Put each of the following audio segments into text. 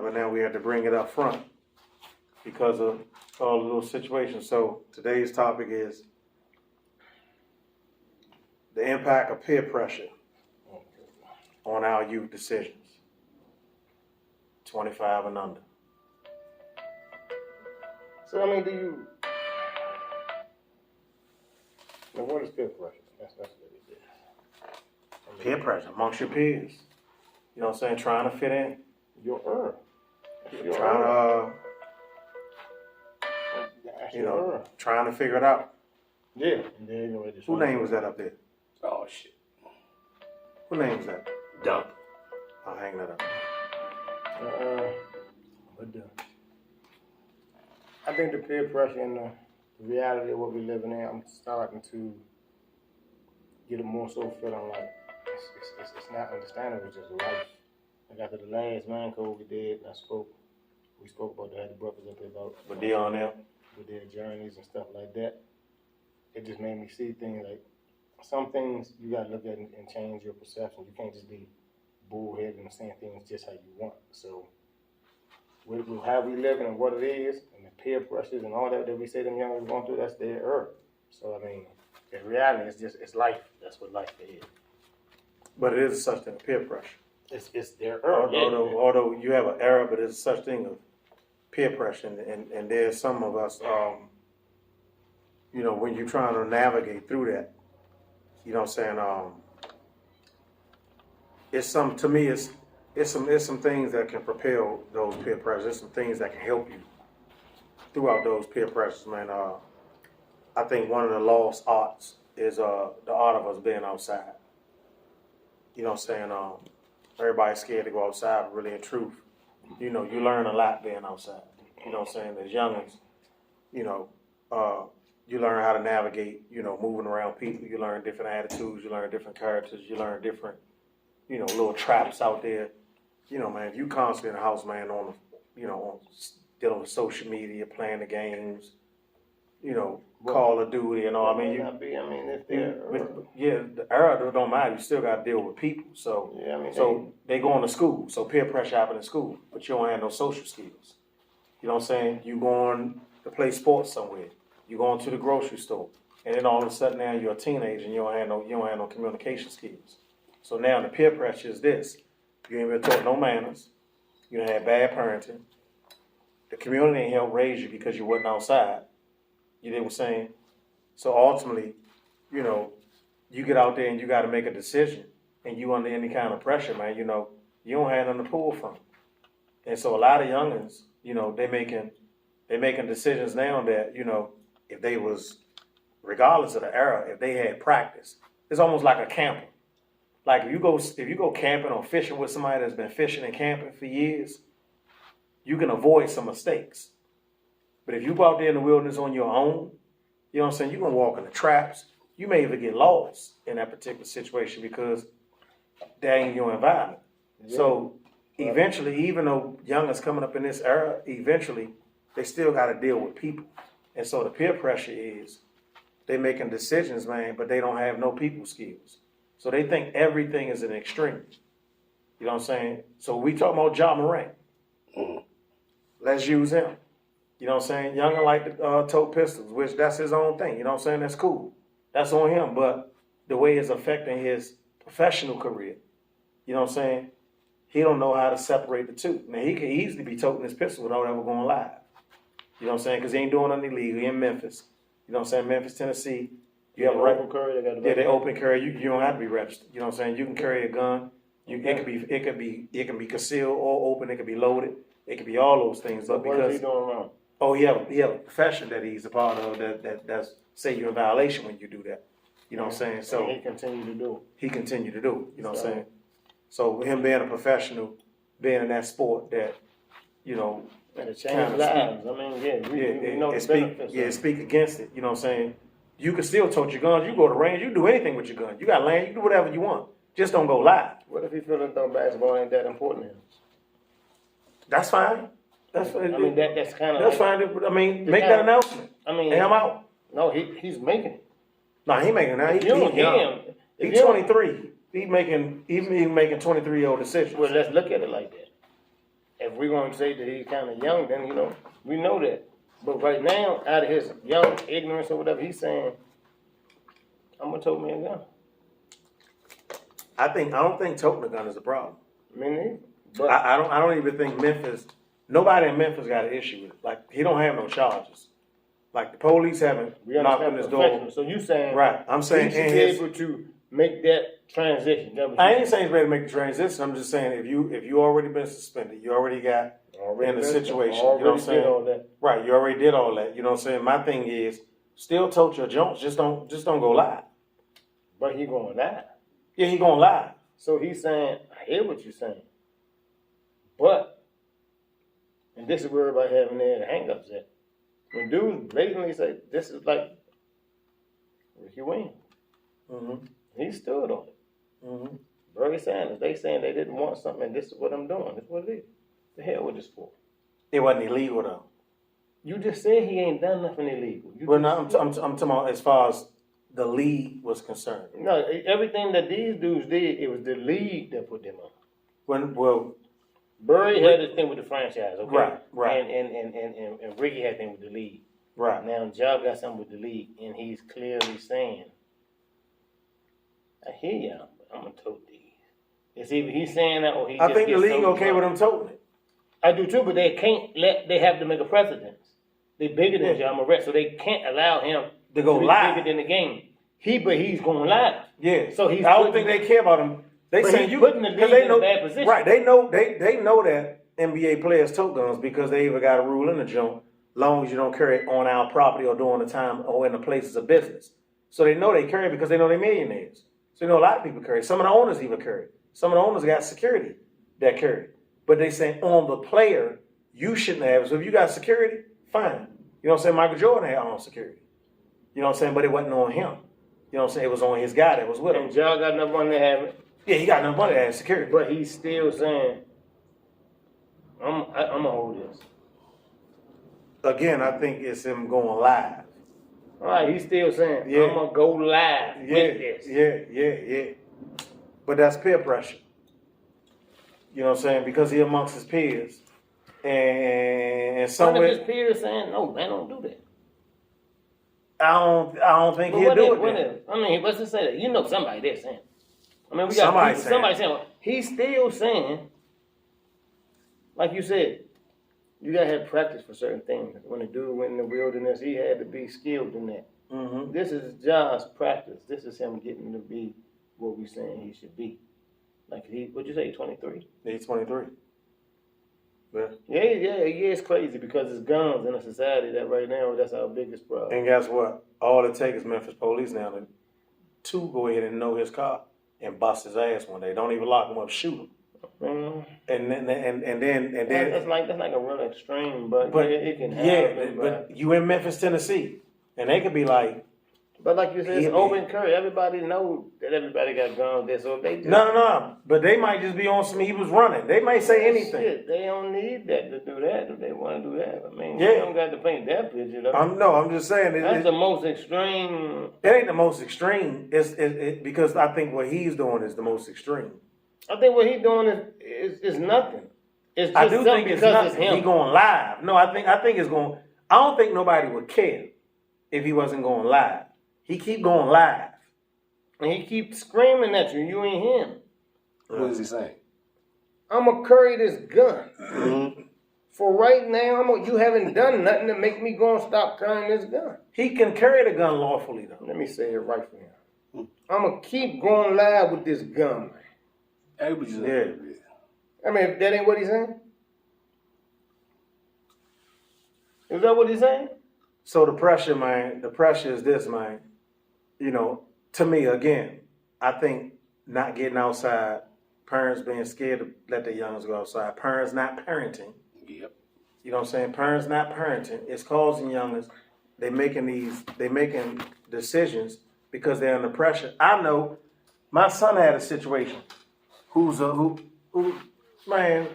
but now we had to bring it up front because of all the little situations. So today's topic is the impact of peer pressure on our youth decisions, 25 and under. So, I mean, now what is peer pressure? That's what it is. I mean, Peer pressure amongst your peers. You know what I'm saying? Trying to fit in. Trying to figure it out. Yeah. And then, Who name was that up there? Oh, shit. Who name was that? Dump. I'll hang that up. I think the peer pressure and the reality of what we're living in, I'm starting to get a more so feeling like it's not understandable, it's just life. Like after the last man code we did, we spoke about the brothers up there about But they on there. with their journeys and stuff like that. It just made me see things like some things you gotta look at and change your perception. You can't just be bullheaded and saying things just how you want. So with how we living and what it is and the peer pressures and all that we say them young are going through, that's their earth. So I mean, in reality, it's life. That's what life is. But it is such thing as peer pressure. It's their earth. Although you have an error, but it's such thing of peer pressure, and there's some of us, when you're trying to navigate through that, you know what I'm saying, it's some things that can propel those peer pressures. There's some things that can help you throughout those peer pressures, man. I think one of the lost arts is the art of us being outside. You know what I'm saying? Everybody's scared to go outside, but really in truth, you learn a lot being outside. You know what I'm saying? As youngins, you learn how to navigate, moving around people. You learn different attitudes, you learn different characters, you learn different, little traps out there. Man, if you constantly in the house, man, on dealing with social media, playing the games, Call of Duty and all. The era don't matter. You still got to deal with people. So, they going to school. So peer pressure happen in school, but you don't have no social skills. You know what I'm saying? You going to play sports somewhere. You going to the grocery store, and then all of a sudden now you're a teenager and you don't have no communication skills. So now the peer pressure is this: you ain't been taught no manners. You done had bad parenting. The community ain't helped raise you because you wasn't outside. You know what I'm saying? So ultimately, you get out there and you got to make a decision, and you under any kind of pressure, man. You don't have nothing to pull from. And so a lot of youngins, they making decisions now that if they was, regardless of the era, if they had practice, it's almost like a camper. Like if you go camping or fishing with somebody that's been fishing and camping for years, you can avoid some mistakes. But if you go out there in the wilderness on your own, you know what I'm saying, you're going to walk in the traps. You may even get lost in that particular situation because that ain't your environment. Yeah. So eventually, even though youngers coming up in this era, eventually they still got to deal with people. And so the peer pressure is they making decisions, man, but they don't have no people skills. So they think everything is an extreme. You know what I'm saying? So we talking about Ja Morant. Let's use him. You know what I'm saying? Youngin like the tote pistols, which that's his own thing. You know what I'm saying? That's cool. That's on him. But the way it's affecting his professional career, you know what I'm saying? He don't know how to separate the two. Now, he could easily be toting his pistol without ever going live. You know what I'm saying? Because he ain't doing nothing illegal. He in Memphis. You know what I'm saying? Memphis, Tennessee. You have a open carry. They open carry. You don't have to be registered. You know what I'm saying? You can carry a gun. It can be concealed or open. It can be loaded. It can be all those things. But what is he doing wrong? Oh, he have a profession that he's a part of that's say you're in violation when you do that. You know what I'm saying? So he continue to do it. You know what I'm saying? So him being a professional, being in that sport that, and it changes lives. We know the benefits. Speak against it. You know what I'm saying? You can still tote your guns. You go to range. You can do anything with your gun. You got land. You do whatever you want. Just don't go live. What if he feels as though basketball ain't that important to him? That's fine. That's kind of. That's fine. Make that announcement. And I'm out. No, he's making it. No, he making that. He's 23. He's making 23-year-old decisions. Well, let's look at it like that. if we're going to say that he's kind of young, then, we know that. But right now, out of his young ignorance or whatever, he's saying, I'm going to tote me a gun. I don't think toting a gun is a problem. Me neither. But I don't even think nobody in Memphis got an issue with it. Like, he don't have no charges. Like, the police haven't knocked on his door. So you saying, right? I'm saying he should be able to make that transition. I ain't saying he's ready to make the transition. I'm just saying if you already been suspended, you already got in the situation. You know what I'm saying? All that. Right, you already did all that. You know what I'm saying? My thing is, still tote your Jones. Just don't go live. But he going live. Yeah, he going live. So he's saying, I hear what you're saying. But, and this is where everybody having their hang-ups at. When dudes blatantly say, this is like Ricky Wayne. Mm-hmm. He stood on it. Mm-hmm. Bernie Sanders, they saying they didn't want something, and this is what I'm doing. This is what it is. The hell with this for? It wasn't illegal though. You just said he ain't done nothing illegal. Well, no, I'm talking about as far as the league was concerned. No, everything that these dudes did, it was the league that put them on. Burry had his thing with the franchise, okay? Right. And Ricky had thing with the league. Right. Now, Job got something with the league, and he's clearly saying, I hear y'all, but I'm going to tote these. It's either he's saying that or he I think the league okay with him toting it. I do too, but they have to make a precedent. They're bigger than Ja Morant, so they can't allow him to go live. Bigger than the game. But he's going live. Yeah. So I don't think they care about him. They say you putting the league in a bad position. Right. They know that NBA players tote guns because they either got a rule in the joint, long as you don't carry it on our property or during the time or in the places of business. So they know they carry it because they know they're millionaires. So you know a lot of people carry it. Some of the owners even carry it. Some of the owners got security that carry it. But they say on the player, you shouldn't have it. So if you got security, fine. You know what I'm saying? Michael Jordan had on security. You know what I'm saying? But it wasn't on him. You know what I'm saying? It was on his guy that was with him. And Ja got enough money to have it. Yeah, he got enough money to have security. But he's still saying, I'm going to hold this. Again, I think it's him going live. All right, he's still saying, I'm going to go live with this. Yeah. But that's peer pressure. You know what I'm saying? Because he amongst his peers. And some of his peers saying, no, man, don't do that. I don't think he'll do it. I mean, let's just say that. You know somebody there saying. I mean, we got somebody saying. He's still saying, like you said, you got to have practice for certain things. When the dude went in the wilderness, he had to be skilled in that. Mm-hmm. This is John's practice. This is him getting to be what we're saying he should be. Like, what'd you say, 23? He's 23. Yeah, it's crazy because it's guns in a society that right now, that's our biggest problem. And guess what? All it takes is Memphis police now to go ahead and know his car and bust his ass one day. Don't even lock him up, shoot him. Mm-hmm. And then that's like a real extreme, but it can happen. Yeah, but you in Memphis, Tennessee, and they could be like. But like you said, it's open carry. Everybody knows that everybody got guns there, so if they just, no. But they might just be on some. He was running. They might say anything. Shit, they don't need that to do that if they want to do that. I mean, they don't got to paint that picture. Though. I'm just saying. That's the most extreme. It ain't the most extreme. It's because I think what he's doing is the most extreme. I think what he's doing is nothing. It's just I do think it's nothing. It's him. He going live. No, I think it's going. I don't think nobody would care if he wasn't going live. He keep going live. And he keep screaming at you. You ain't him. What is he saying? I'm going to carry this gun. Mm-hmm. For right now, you haven't done nothing to make me go and stop carrying this gun. He can carry the gun lawfully, though. Let me say it right for him. I'm going to keep going live with this gun, man. Everybody's I mean, if that ain't what he's saying? Is that what he's saying? So the pressure is this, man. You know, to me, again, I think not getting outside, parents being scared to let their youngers go outside, parents not parenting. Yep. You know what I'm saying? Parents not parenting. It's causing youngers, they making decisions because they're under pressure. I know my son had a situation who man,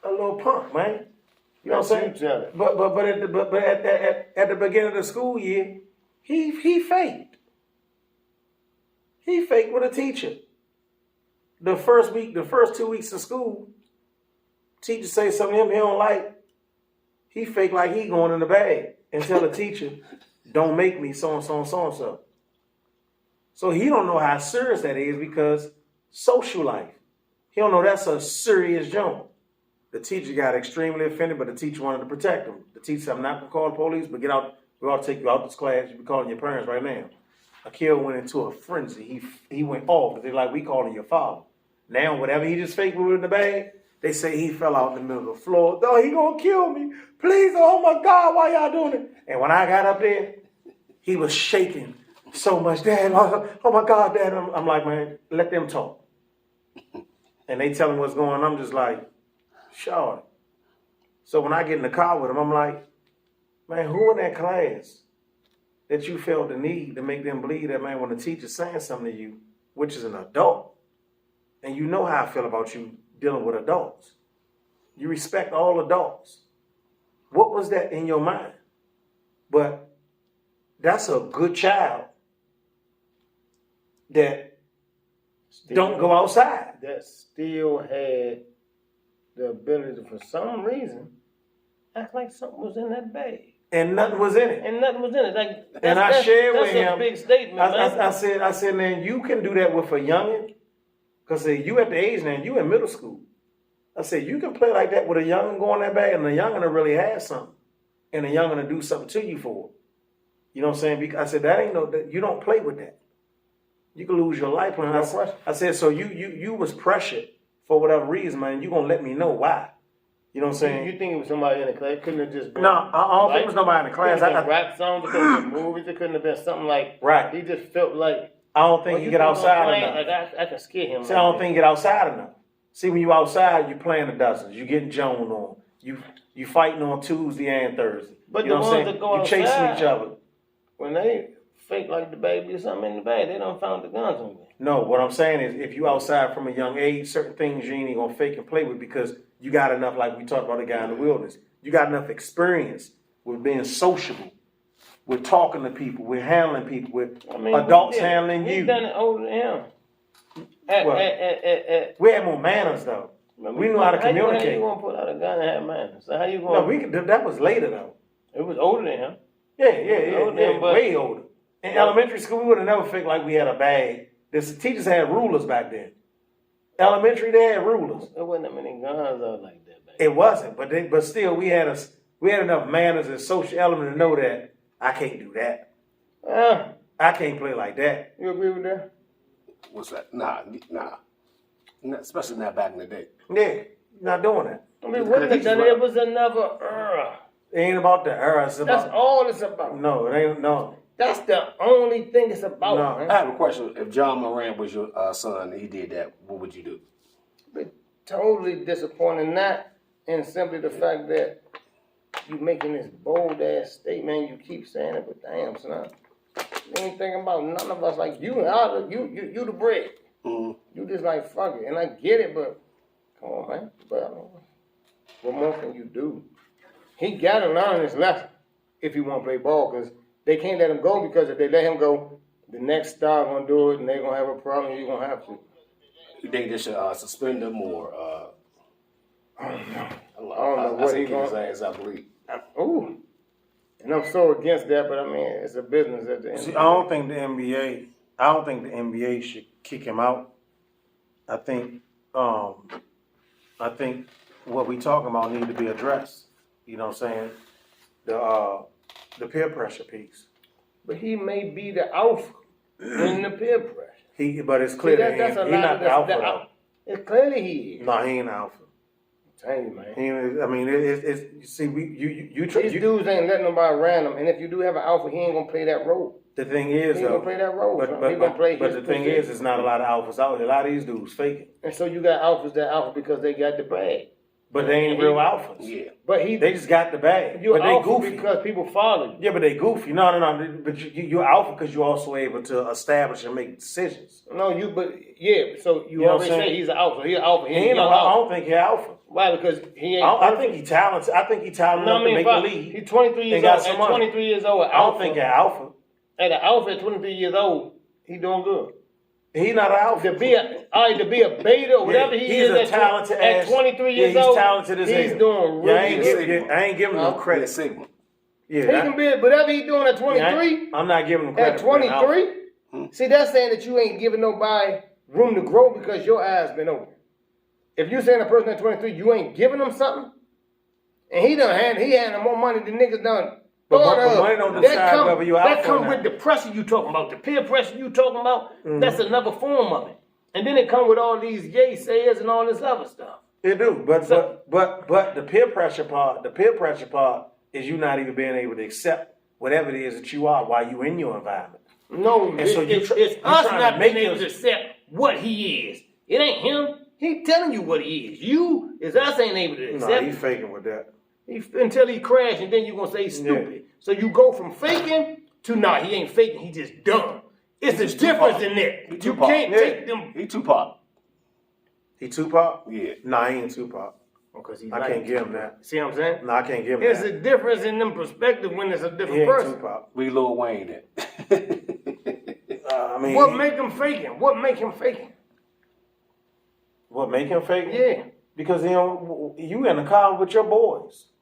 a little punk, man. You know what I'm saying? But at the beginning of the school year, he faked. He faked with a teacher. The first 2 weeks of school, Teacher say something to him he don't like, he fake like he going in the bag and tell the teacher, don't make me so and so and so and so. So he don't know how serious that is because social life. He don't know that's a serious joke. The teacher got extremely offended, but the teacher wanted to protect him. The teacher said, I'm not going to call the police, but get out. We ought to take you out this class. You be calling your parents right now. A kid went into a frenzy. He went off. They're like, we calling your father. Now, whatever he just faked with in the bag, they say he fell out in the middle of the floor. Oh, he going to kill me. Please, oh my God, why y'all doing it? And when I got up there, he was shaking so much. Dad, oh my God, Dad. I'm like, man, let them talk. And they tell him what's going on. I'm just like, sure. So when I get in the car with him, I'm like, man, who in that class that you felt the need to make them believe that, man, when the teacher's saying something to you, which is an adult, and you know how I feel about you dealing with adults. You respect all adults. What was that in your mind? But that's a good child that don't go outside. That still had the ability to, for some reason, act like something was in that bag. And nothing was in it. And nothing was in it. Like, and I shared with him. That's a big statement, man. I said, man, you can do that with a youngin'. Because you at the age now, you in middle school. I said, you can play like that with a youngin' going that bag, and the youngin' will really have something. And the youngin' will do something to you for it. You know what I'm saying? Because I said, that ain't you don't play with that. You can lose your life playing. I said, so you was pressured for whatever reason, man. You gonna let me know why. You know what I'm saying? You think it was somebody in the class? Couldn't have just been... No, I don't think it was nobody in the class. It couldn't have been rap songs, it couldn't have been movies, it couldn't have been something like... Right. He just felt like... I don't think you get outside enough. Like I can scare him. See, I don't think you get outside enough. See, when you outside, you playing the dozens. You getting Joan on. You fighting on Tuesday and Thursday. But you know the what I'm ones saying? that go you outside, chasing each other. When they fake like the baby or something in the bag, they done found the guns on me. No, what I'm saying is if you outside from a young age, certain things you ain't even gonna fake and play with because you got enough, like we talked about the guy in the wilderness. You got enough experience with being sociable, with talking to people, with handling people, with adults handling you. We done it older than him. We had more manners though. We knew how to communicate. How you gonna put out a gun and have manners? So how you gonna? No, that was later though. It was older than him. Yeah, way older. In elementary school, we would have never faked like we had a bag. The teachers had rulers back then. Elementary, they had rulers. There wasn't that many guns out like that back then. It wasn't, but still, we had enough manners and social element to know that I can't do that. I can't play like that. You agree with that? What's that? Nah. Especially not back in the day. Yeah, you're not doing that. I mean, what it was another era. It ain't about the era. That's all it's about. No, it ain't. No. That's the only thing it's about. No. Man. I have a question. If John Moran was your son and he did that, what would you do? But totally disappointed, not in simply the fact that you making this bold ass statement. You keep saying it, but damn, son, you ain't thinking about none of us. Like you the bread. Mm-hmm. You just like fuck it, and I get it, but come on, man. But I mean, what more can you do? He got to learn his lesson if he want to play ball, because they can't let him go, because if they let him go, the next star gonna do it, and they're gonna have a problem. You're gonna have to. You think they should suspend him or? I don't know what he's gonna say. I believe. Ooh, and I'm so against that, but I mean, it's a business at the end. See, I don't think the NBA should kick him out. I think what we talking about need to be addressed. You know what I'm saying? The peer pressure piece. But he may be the alpha in the peer pressure. But it's clear that he's not the alpha. It's clearly he is. No, he ain't the alpha. I'm telling you, man. I mean, it's you see, These dudes ain't letting nobody random, and if you do have an alpha, he ain't gonna play that role. The thing is, he ain't gonna play that role. But the thing is, it's not a lot of alphas out there. A lot of these dudes faking. And so you got alphas that alpha because they got the bag. But they ain't real alphas. Yeah. But they just got the bag. You're but they alpha goofy because people follow you. Yeah, but they goofy. No. But you're alpha because you're also able to establish and make decisions. No, so you already say he's an alpha. He's an alpha. I don't think he's alpha. Why? Because he ain't. I think he's talented. I think he's talented enough to make the league. He's 23 years old. At 23 years old, I don't think he's alpha. At an alpha at 23 years old, he's doing good. He not an alpha. To be a beta or whatever he is a talented at 23 years he's old. talented as he's hell. doing really I ain't giving him no credit. Sigma. He can be whatever he's doing at 23. I'm not giving him credit. At 23? See, that's saying that you ain't giving nobody room to grow because your eyes been open. If you saying a person at 23, you ain't giving them something, and he had more money than niggas done. But money don't decide whether you're alpha. That come with the pressure you talking about, the peer pressure you talking about. That's another form of it. And then it come with all these yay sayers and all this other stuff. It do, but the peer pressure part is you not even being able to accept whatever it is that you are while you in your environment. No, and it's us not being able to accept what he is. It ain't him. He telling you what he is. You is us ain't able to accept. No, he's faking with that. Until he crash, and then you're gonna say he's stupid. Yeah. So you go from faking to he ain't faking. He just dumb. It's a difference in that. You can't take them. He Tupac. He Tupac? Yeah. Nah, he ain't Tupac. Because I can't give him that. See what I'm saying? No, I can't give him There's that. a difference in them perspective when it's a different person. Tupac. We Lil Wayne it. What make him faking? What make him faking? What make him faking? Yeah. Because you in the car with your boys.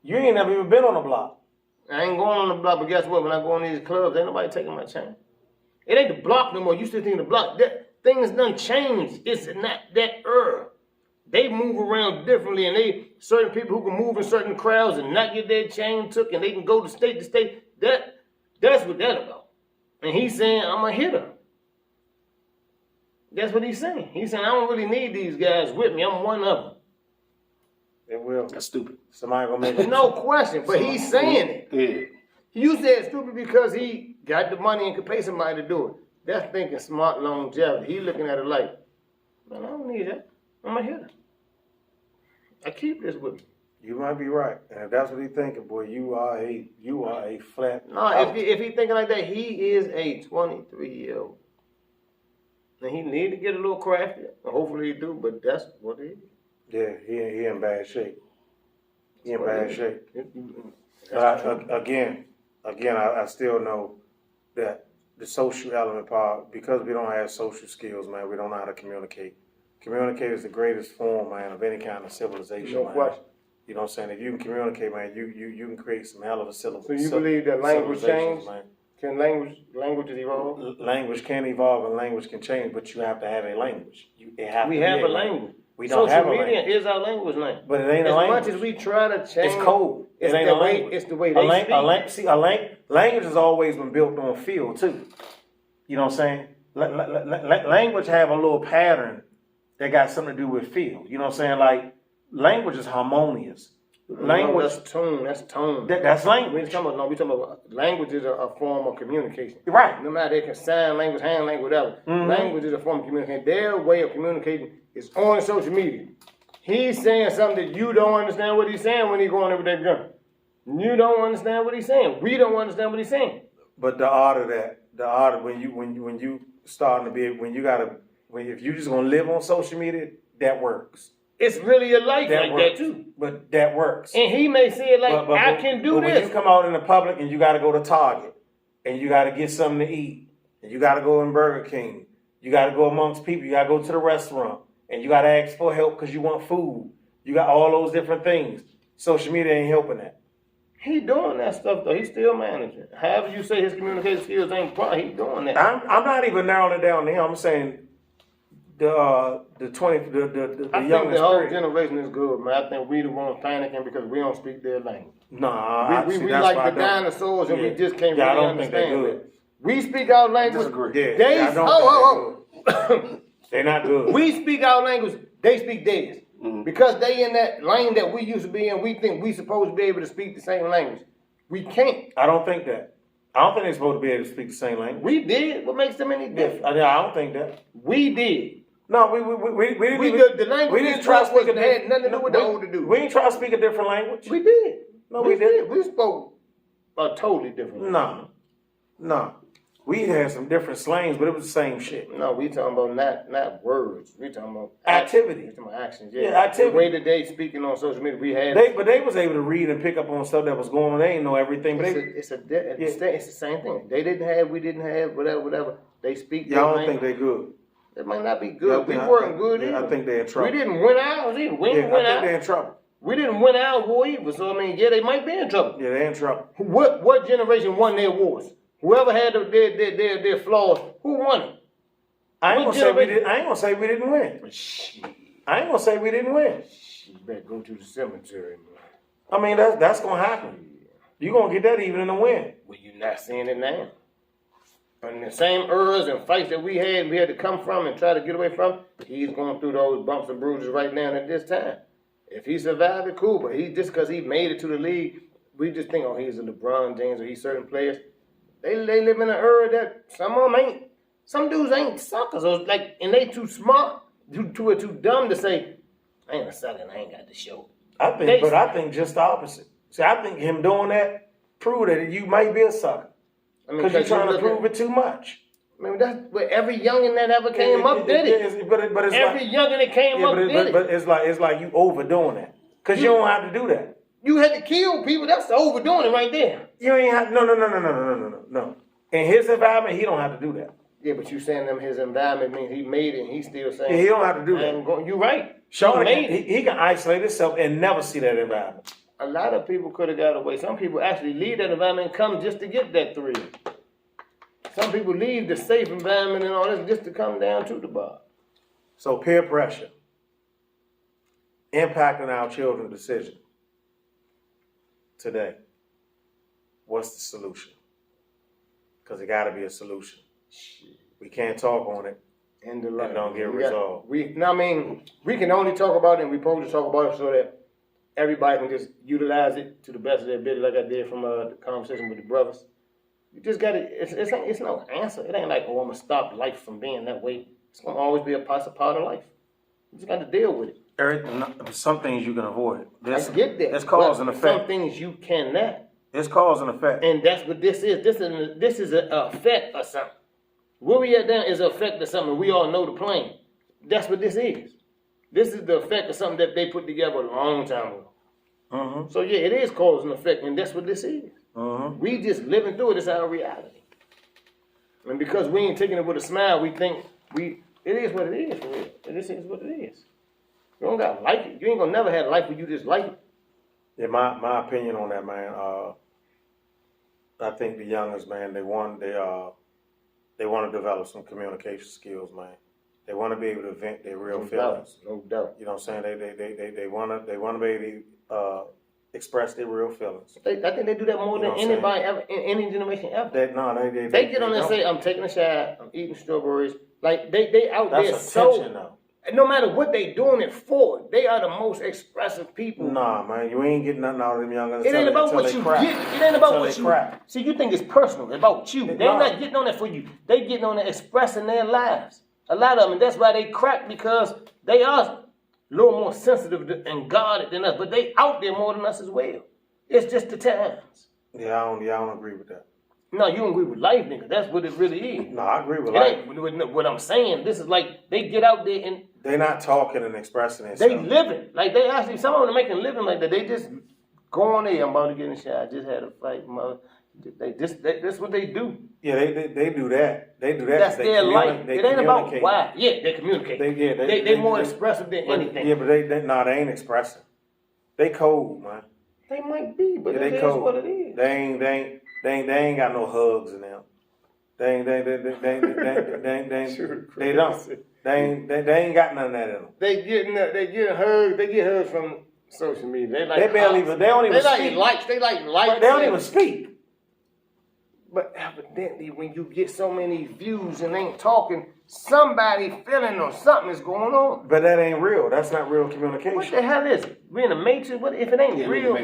You ain't never even been on the block. I ain't going on the block, but guess what? When I go in these clubs, ain't nobody taking my chain. It ain't the block no more. You still think the block. Things done changed. It's not that era. They move around differently, and certain people who can move in certain crowds and not get their chain took, and they can go to state. That's what that about. And he's saying, I'm a hitter. That's what he's saying. He's saying, I don't really need these guys with me. I'm one of them. It will. That's stupid. Somebody gonna make it. No question, but he's saying it. Yeah. You said stupid because he got the money and could pay somebody to do it. That's thinking smart longevity. He looking at it like, man, I don't need that. I'm a hitter. I keep this with me. You might be right, and if that's what he's thinking, boy, you are a flat. No, if he thinking like that, he is a 23-year-old. And he need to get a little crafty. Hopefully he do, but that's what he is. Yeah, he in bad shape. He in bad shape. Again, I still know that the social element part, because we don't have social skills, man, we don't know how to communicate. Communicate is the greatest form, man, of any kind of civilization, No man. question. You know what I'm saying? If you can communicate, man, you can create some hell of a civilization. So you believe that language change? Man. Can languages evolve? Language can evolve and language can change, but you have to have a language. We have a language. We don't have a language. Social media is our language now. But it ain't a language. As much as we try to change, it's code. It ain't a language. It's the way they speak. Language has always been built on feel too. You know what I'm saying? Language have a little pattern that got something to do with feel. You know what I'm saying? Like language is harmonious. Language, that's tone. That's tone. That's language. We talking about language is a form of communication. Right. No matter they can sign language, hand language, whatever. Mm-hmm. Language is a form of communication. Their way of communicating is on social media. He's saying something that you don't understand what he's saying when he's going over that gun. You don't understand what he's saying. We don't understand what he's saying. But the art of that, when you starting to be, if you just gonna live on social media, that works. It's really a life like that too. But that works. And he may see it like, I can do this. When you come out in the public and you got to go to Target and you got to get something to eat and you got to go in Burger King, you got to go amongst people, you got to go to the restaurant and you got to ask for help because you want food. You got all those different things. Social media ain't helping that. He doing that stuff though. He's still managing. However you say his communication skills ain't probably, he's doing that. I'm not even narrowing it down to him. I'm saying the youngest. I think the whole generation is good, man. I think we the ones panicking because we don't speak their language. Nah, we like the dinosaurs and we just can't really I don't understand think they're good. We speak our language. They're not good. We speak our language. They speak theirs. Mm-hmm. Because they in that lane that we used to be in, we think we supposed to be able to speak the same language. We can't. I don't think that. I don't think they're supposed to be able to speak the same language. We did. What makes them any different? I don't think that. We did. No, we didn't. The language we didn't try to speak had nothing to do with the older dude. We didn't try to speak a different language. We did. No, we didn't. We spoke a totally different language. No. We had some different slangs, but it was the same shit. No, we talking about not words. We talking about activity. We talking about actions. Yeah, activity. The way that they speaking on social media, we had. But they was able to read and pick up on stuff that was going on. They didn't know everything. But it's the same thing. They didn't have, we didn't have, whatever. They speak. Y'all don't think they good? It might not be good. We I weren't think- good yeah, either. I think they're in trouble. We didn't win ours either. We didn't Yeah, win I think ours. they're in trouble. We didn't win our war either. So I mean, yeah, they might be in trouble. Yeah, they're in trouble. What generation won their wars? Whoever had their flaws, who won it? I ain't What gonna say we generation- did. I ain't gonna say we didn't win. Shit. I ain't gonna say we didn't win. You better go to the cemetery, man. I mean, that's gonna happen. You gonna get that even in the win. Well, you're not seeing it now. And the same errors and fights that we had to come from and try to get away from, he's going through those bumps and bruises right now at this time. If he survived it, cool, but he just because he made it to the league, we just think, oh, he's a LeBron James or he's certain players. They live in an era that some of them ain't. Some dudes ain't suckers, or like, and they too smart, too dumb to say, I ain't a sucker and I ain't got to show. I think just the opposite. See, I think him doing that prove that you might be a sucker because you're trying to prove it too much. I mean, that's what every youngin' that ever came up did it. But it's Every youngin' that came up did it. But it's like you overdoing that because you don't have to do that. You had to kill people. That's overdoing it right there. You ain't have no. In his environment, he don't have to do that. Yeah, but you saying them his environment means he made it and he's still saying. Yeah, he don't have to do that. You right. Sean, He made it. he can isolate himself and never see that environment. A lot of people could have got away. Some people actually leave that environment and come just to get that thrill. Some people leave the safe environment and all this just to come down to the bar. So peer pressure impacting our children's decision today. What's the solution? Because it got to be a solution. We can't talk on it And the and don't get resolved. We can only talk about it and we supposed to talk about it so that everybody can just utilize it to the best of their ability, like I did from the conversation with the brothers. You just got to, it's no answer. It ain't like, oh, I'm going to stop life from being that way. It's going to always be a part of life. You just got to deal with it. Some things you can avoid. I get that. It's cause and effect. Some things you cannot. It's cause and effect. And that's what this is. This is an effect of something. Where we at now is an effect of something. We all know the plane. That's what this is. This is the effect of something that they put together a long time ago. Mm-hmm. So yeah, it is cause and effect, and that's what this is. Mm-hmm. We just living through it. It's our reality. And because we ain't taking it with a smile, we think it is what it is for real. This is what it is. You don't gotta like it. You ain't gonna never have a life where you just like it. Yeah, my opinion on that, man. I think the youngest, man, they want to develop some communication skills, man. They want to be able to vent their real feelings. No doubt. You know what I'm saying? They want to be able to express their real feelings. I think they do that more You know than what I'm anybody ever in any generation ever. They They get on there and don't. say, I'm taking a shower, I'm eating strawberries. Like, they out That's there attention, so, though. no matter what they doing it for, they are the most expressive people. Nah, man, you ain't getting nothing out of them youngins. It ain't about what you get. It ain't about what you crap. see, you think it's personal. It's about you. They're Nah. not getting on that for you. They getting on there expressing their lives. A lot of them, and that's why they crack, because they are a little more sensitive and guarded than us, but they out there more than us as well. It's just the times. Yeah, I don't agree with that. No, you don't agree with life, nigga. That's what it really is. No, I agree with It life. ain't what I'm saying. This is like they get out there and They're not talking and expressing they themselves. living. Like they actually, some of them are making a living like that. They just go on there. I'm about to get in the shower. I just had a fight. That's what they do. Yeah, they do that. They do that. That's their life. They It ain't about communicate. why. Yeah, they communicate. They more expressive than anything. Yeah, but they ain't expressing. They cold, man. They might be, but Yeah, it they is cold. what it is. They ain't got no hugs in them. They don't. They ain't got none of that in them. They get hugs. They get hugs from social media. They don't even speak. likes. They like likes. They don't even speak. But evidently, when you get so many views and ain't talking, somebody feeling or something is going on. But that ain't real. That's not real communication. What the hell is it? We in the Matrix? What if it ain't real?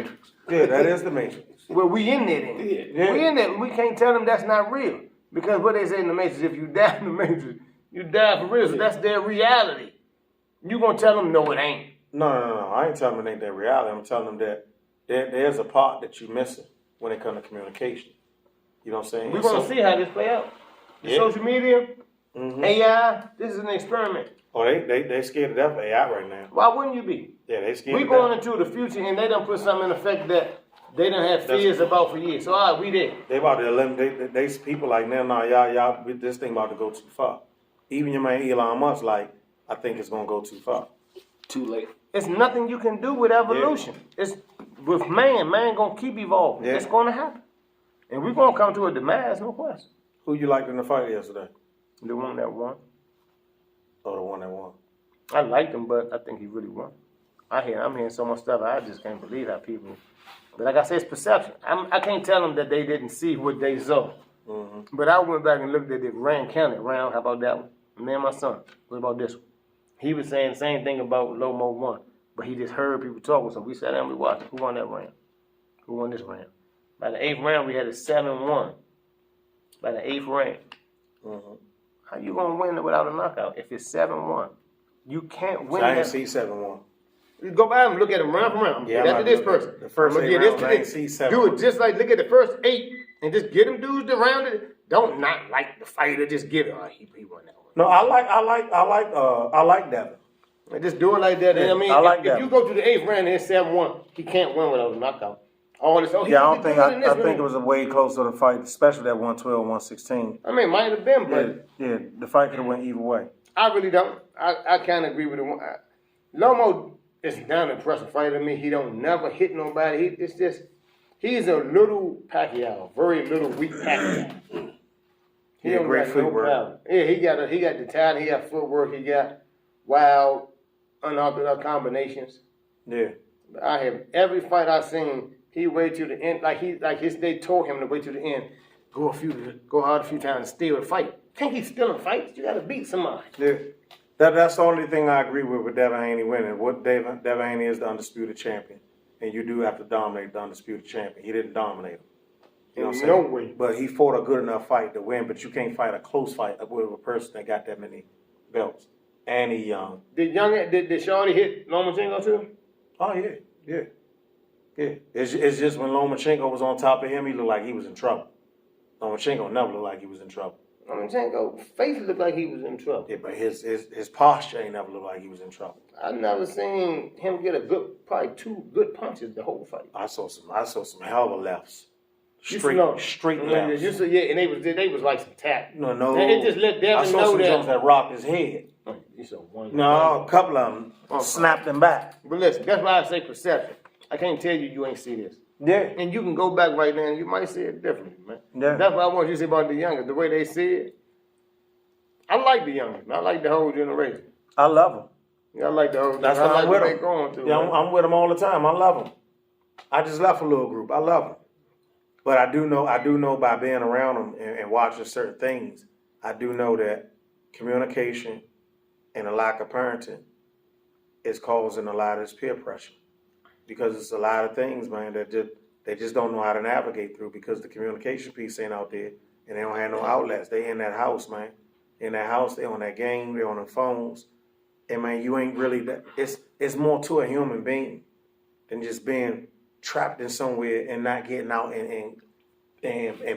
Yeah, that is the Matrix. Well, we in there then. Yeah. We in there. We can't tell them that's not real. Because what they say in the Matrix, if you die in the Matrix, you die for real. So that's their reality. You gonna tell them, no, it ain't. No. I ain't telling them it ain't their reality. I'm telling them that there's a part that you're missing when it comes to communication. You know what I'm saying? We're gonna see how this play out. Yeah. Social media, Mhm. AI, this is an experiment. Oh, they scared to death of AI right now. Why wouldn't you be? Yeah, they scared We to going death. into the future and they done put something in effect that they done have fears about for years. So all right, we there. They about to eliminate. They people like nah, y'all. This thing about to go too far. Even your man Elon Musk, like, I think it's gonna go too far. Too late. It's nothing you can do with evolution. It's with man gonna keep evolving. Yeah. It's gonna happen. And we're gonna come to a demise, no question. Who you liked in the fight yesterday? The one that won. Or the one that won? I liked him, but I think he really won. I'm hearing so much stuff, I just can't believe how people. But like I said, it's perception. I can't tell them that they didn't see what they saw. Mm-hmm. But I went back and looked at the Rand County round. How about that one? Me and my son. What about this one? He was saying the same thing about Lomo won, but he just heard people talking. So we sat down and we watched. Who won that round? Who won this round? By the 8th round, we had a 7-1. By the 8th round. Mm-hmm. How you gonna win it without a knockout if it's 7-1? You can't win So I that. ain't see 7-1. You go by and look at them round for round. Yeah, After this person. The first I'm gonna 8 give rounds, I ain't see 7. Do it just like look at the first 8 and just get them dudes around it. Don't not like the fighter. Just give it. Oh, he won that one. No, I like Devin. And just do it like that. And I mean, I like if that. you go to the 8th round and it's 7-1, he can't win without a knockout. All this. Oh, Yeah, I think it was a way closer to the fight, especially that 112-116. I mean, might have been, but Yeah, the fight could have went either way. I really don't. I kind of agree with him. Lomo is not an impressive fighter to me. He don't never hit nobody. He's a little Pacquiao, very little weak Pacquiao. He Yeah, don't great got no footwork. power. Yeah, he got the talent. He got footwork. He got wild, unorthodox combinations. Yeah. I have every fight I've seen. He wait to the end, they told him to wait to the end. Go hard a few times and steal the fight. Can't keep stealing fights. You got to beat somebody. Yeah. That's the only thing I agree with Devin Haney winning. What Devin Haney is the undisputed champion, and you do have to dominate the undisputed champion. He didn't dominate him. You know what I'm saying? No way. But he fought a good enough fight to win. But you can't fight a close fight with a person that got that many belts. And he young. Did Shorty hit Lomachenko too? Oh yeah. It's just when Lomachenko was on top of him, he looked like he was in trouble. Lomachenko never looked like he was in trouble. Lomachenko face looked like he was in trouble. Yeah, but his posture ain't never looked like he was in trouble. I never seen him get probably 2 good punches the whole fight. I saw some hell of a lefts. Straight lefts. And they was like some tap. No. It just let Devin I saw know some that. Jones that rocked his head. You saw one. No, a couple of them snapped him back. But listen, that's why I say perception. I can't tell you ain't see this. Yeah. And you can go back right now and you might see it differently, man. Yeah. That's what I want you to say about the youngest, the way they see it. I like the youngest. I like the whole generation. I love him. Yeah, I like the whole That's I what like I'm what with they him. going through. Yeah, man. I'm with him all the time. I love him. I just left a little group. I love him. But I do know by being around him and watching certain things, I do know that communication and a lack of parenting is causing a lot of this peer pressure. Because it's a lot of things, man, that they just don't know how to navigate through because the communication piece ain't out there and they don't have no outlets. They in that house, man. In that house, they on that game, they on the phones. And man, you ain't really that. It's more to a human being than just being trapped in somewhere and not getting out and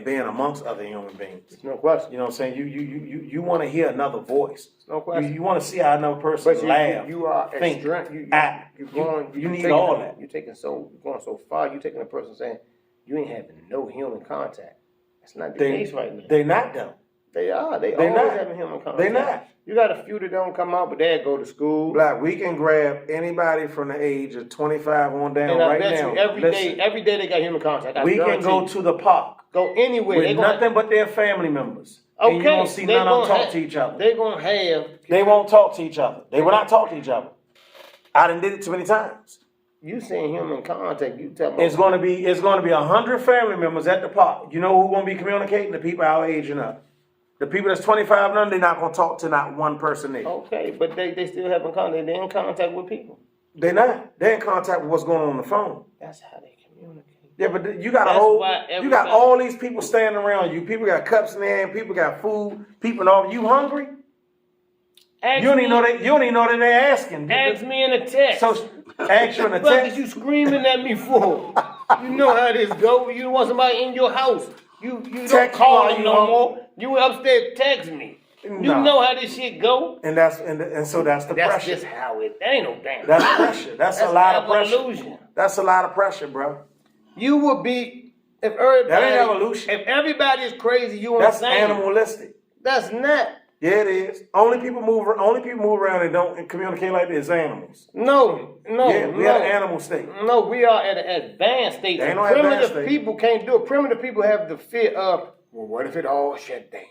being amongst other human beings. No question. You know what I'm saying? You want to hear another voice. No question. You want to see how another person But laugh. you are think, extreme. act. You need all that. You're going so far. You're taking a person saying you ain't having no human contact. That's not the case right now. They not though. They are. They They always not. having human contact. They not. You got a few that don't come out, but they go to school. Black, we can grab anybody from the age of 25 on down And I right bet now. you every day they got human contact. We can go to the park go anywhere. with nothing but their family members. Okay, And you won't see none of them talk to each other. They're gonna have. They won't talk to each other. They will not talk to each other. I done did it too many times. You saying human contact? You tell me. It's gonna be 100 family members at the park. You know who's gonna be communicating? The people our age and up. The people that's 25 and under, they're not gonna talk to not one person there. Okay, but they still having contact. They're in contact with people. They're not. They're in contact with what's going on the phone. That's how they communicate. Yeah, but you got you got all these people standing around you. People got cups in their hand. People got food. People know you hungry. You don't even know that they're asking. Ask me in a text. So ask you in a What text. is you screaming at me for? You know how this go. You want somebody in your house. You don't Text call while them you no home. more. You upstairs text me. You know how this shit go. And so that's the That's pressure. just how it. That ain't no damn. That's pressure. That's a lot of pressure. Evolution. That's a lot of pressure, bro. You would be if everybody. That ain't evolution. If everybody is crazy, you That's insane. animalistic. That's not. Yeah, it is. Only people move around and don't communicate like this. Animals. No. Yeah, we at an animal state. No, we are at an advanced state. There ain't no advanced Primitive state. people can't do it. Primitive people have the fear of, well, what if it all shut down?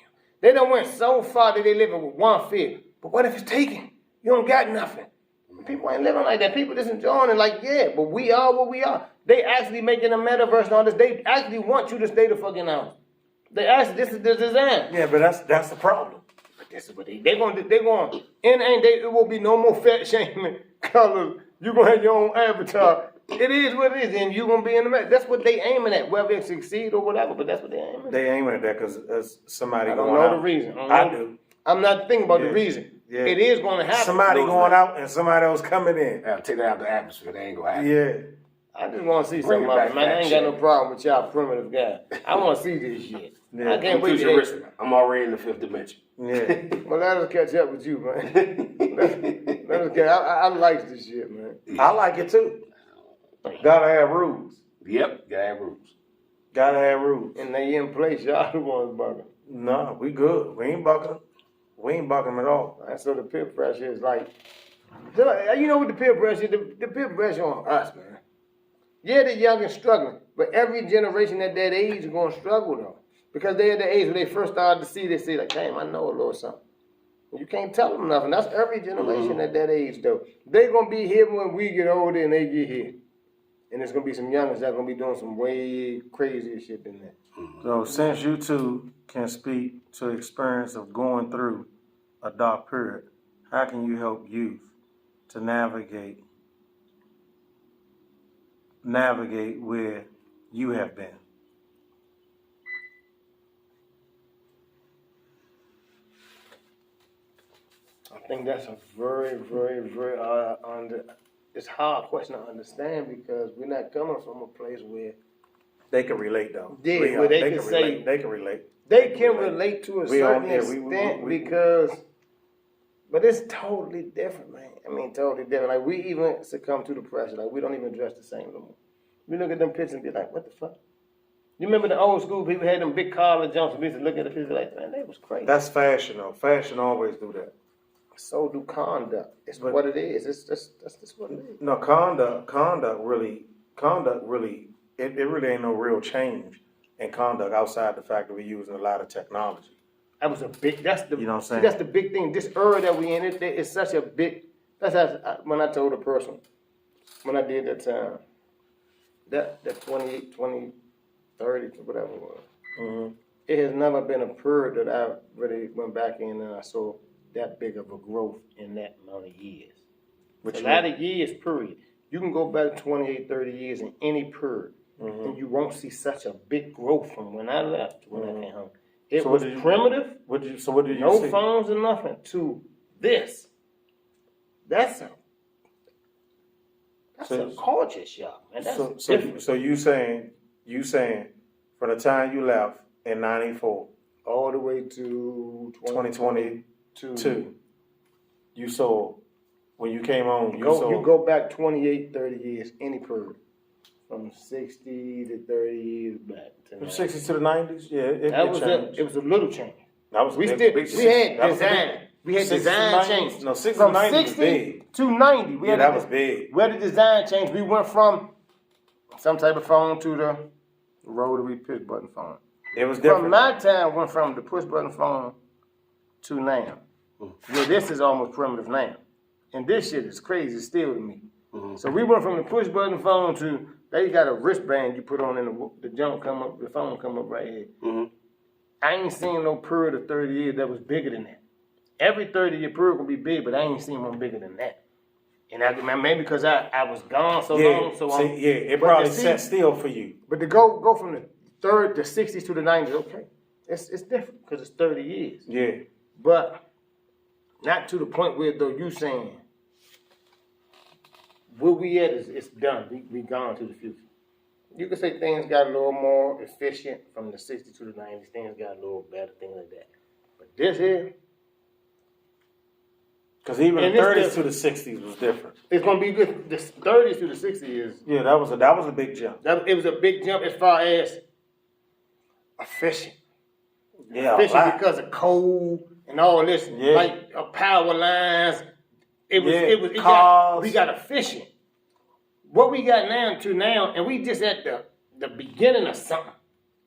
They done went so far that they living with one fear. But what if it's taken? You don't got nothing. People ain't living like that. People just enjoying it like, yeah, but we are what we are. They actually making a metaverse and all this. They actually want you to stay the fucking house. They actually, this is the design. Yeah, but that's the problem. But this is what they're going, and it will be no more fat shaming colors. You're going to have your own avatar. It is what it is, and you're going to be in the meta. That's what they aiming at, whether it succeed or whatever, but that's what they aiming at. They aiming at that because somebody I don't going know out. the reason. I do. I'm not thinking about the Yeah. reason. Yeah. It is going to happen. Somebody going out and somebody else coming in. Yeah, take that out of the atmosphere. That ain't gonna happen. Yeah. I just want to see Bring something it of back, it, man. I back ain't got no shit. problem with y'all primitive guys. I want to see this shit. Yeah. I can't wait to Futuristic. I'm already in the fifth dimension. Yeah. Well, let us catch up with you, man. let us catch. I like this shit, man. I like it too. Gotta have rules. Yep, gotta have rules. Gotta have rules. And they in place, y'all the ones bugging. No, we good. We ain't bucking them. We ain't bucking them at all. And so the peer pressure is like, you know what the peer pressure is? The peer pressure on us, man. Yeah, the young and struggling, but every generation at that age is going to struggle though. Because they're at the age when they first started to see, they say like, damn, I know a little something. You can't tell them nothing. That's every generation at that age though. They're going to be here when we get older and they get here. And there's going to be some youngers that are going to be doing some way crazier shit than that. So since you two can speak to the experience of going through a dark period, how can you help youth to navigate where you have been? I think that's a very, very, very it's a hard question to understand because we're not coming from a place where They can relate though. Yeah, where they can say- relate. They can relate. they can relate to a We on certain there. extent We- because, but it's totally different, man. I mean, totally different. Like we even succumb to the pressure. Like we don't even dress the same no more. We look at them pictures and be like, what the fuck? You remember the old school people had them big collar jumps and we used to look at the pictures like, man, they was crazy. That's fashion though. Fashion always do that. So do conduct. It's But- what it is. That's just what it is. No, conduct really, it really ain't no real change in conduct outside the fact that we're using a lot of technology. That was a big. That's the. You know what I'm saying? See, that's the big thing. This era that we in, it's such a big. That's how, when I told a person when I did that time. That 28, 20, 30, whatever it was. Mm-hmm. It has never been a period that I really went back in and I saw that big of a growth in that amount of years. Which a lot of years, period. You can go back 28, 30 years in any period, and you won't see such a big growth from when I left to when I came home. It So was what did you- primitive, What did you no see? phones or nothing, to this. That's a culture shock, man. That's different. So you saying from the time you left in 94, All the way to 2022, you saw when you came home, you You go back 28, 30 years, any period. From 60 to 30 years back. To from 90. 60s to the 90s, yeah, it changed. It was a little change. That was We big, still big, we had that was a big- design. We had 60s to design 90s. change. No, 60s from to 90s was 60 big. to 90. We Yeah, had that was big. We had the design change. We went from some type of phone to the rotary push button phone. It was From different. my time, went from the push button phone to now. Well, this is almost primitive now. And this shit is crazy still to me. So we went from the push button phone to, they got a wristband you put on and the jump come up, the phone come up right here. I ain't seen no period of 30 years that was bigger than that. Every 30-year period will be big, but I ain't seen one bigger than that. And maybe because I was gone so long, so it but probably to see- sat still for you. But to go from the third, the 60s to the 90s, okay. It's different because it's 30 years. Yeah. But not to the point where though you saying where we at is it's done. We gone to the future. You could say things got a little more efficient from the 60s to the 90s. Things got a little better, things like that. But this here, Because even And the this 30s to the 60s was different. It's gonna be good. The 30s to the 60s Yeah, that was a big jump. it was a big jump as far as efficient. Yeah, Efficient because of coal and all this, Yeah. like power lines. It cars. we got efficient. What we got now, and we just at the beginning of something.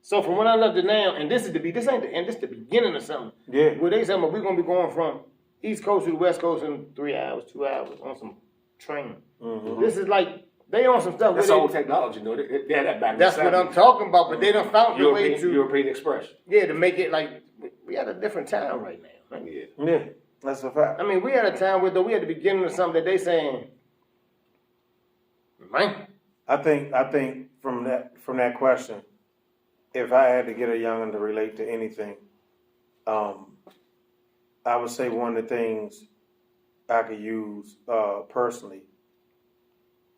So from when I left to now, and this ain't the end, this is the beginning of something. Yeah. Where they saying we're gonna be going from East Coast to the West Coast in 3 hours, 2 hours on some train. Mm-hmm. This is like they on some stuff. That's old technology, you know. They had that back in That's the what 70s. I'm talking about, but they done found the way to European Express. yeah, to make it like we at a different time right now. Right? Yeah. Yeah, that's a fact. I mean, we at a time where though we at the beginning of something that they saying, man. I think from that question, if I had to get a youngin to relate to anything, I would say one of the things I could use personally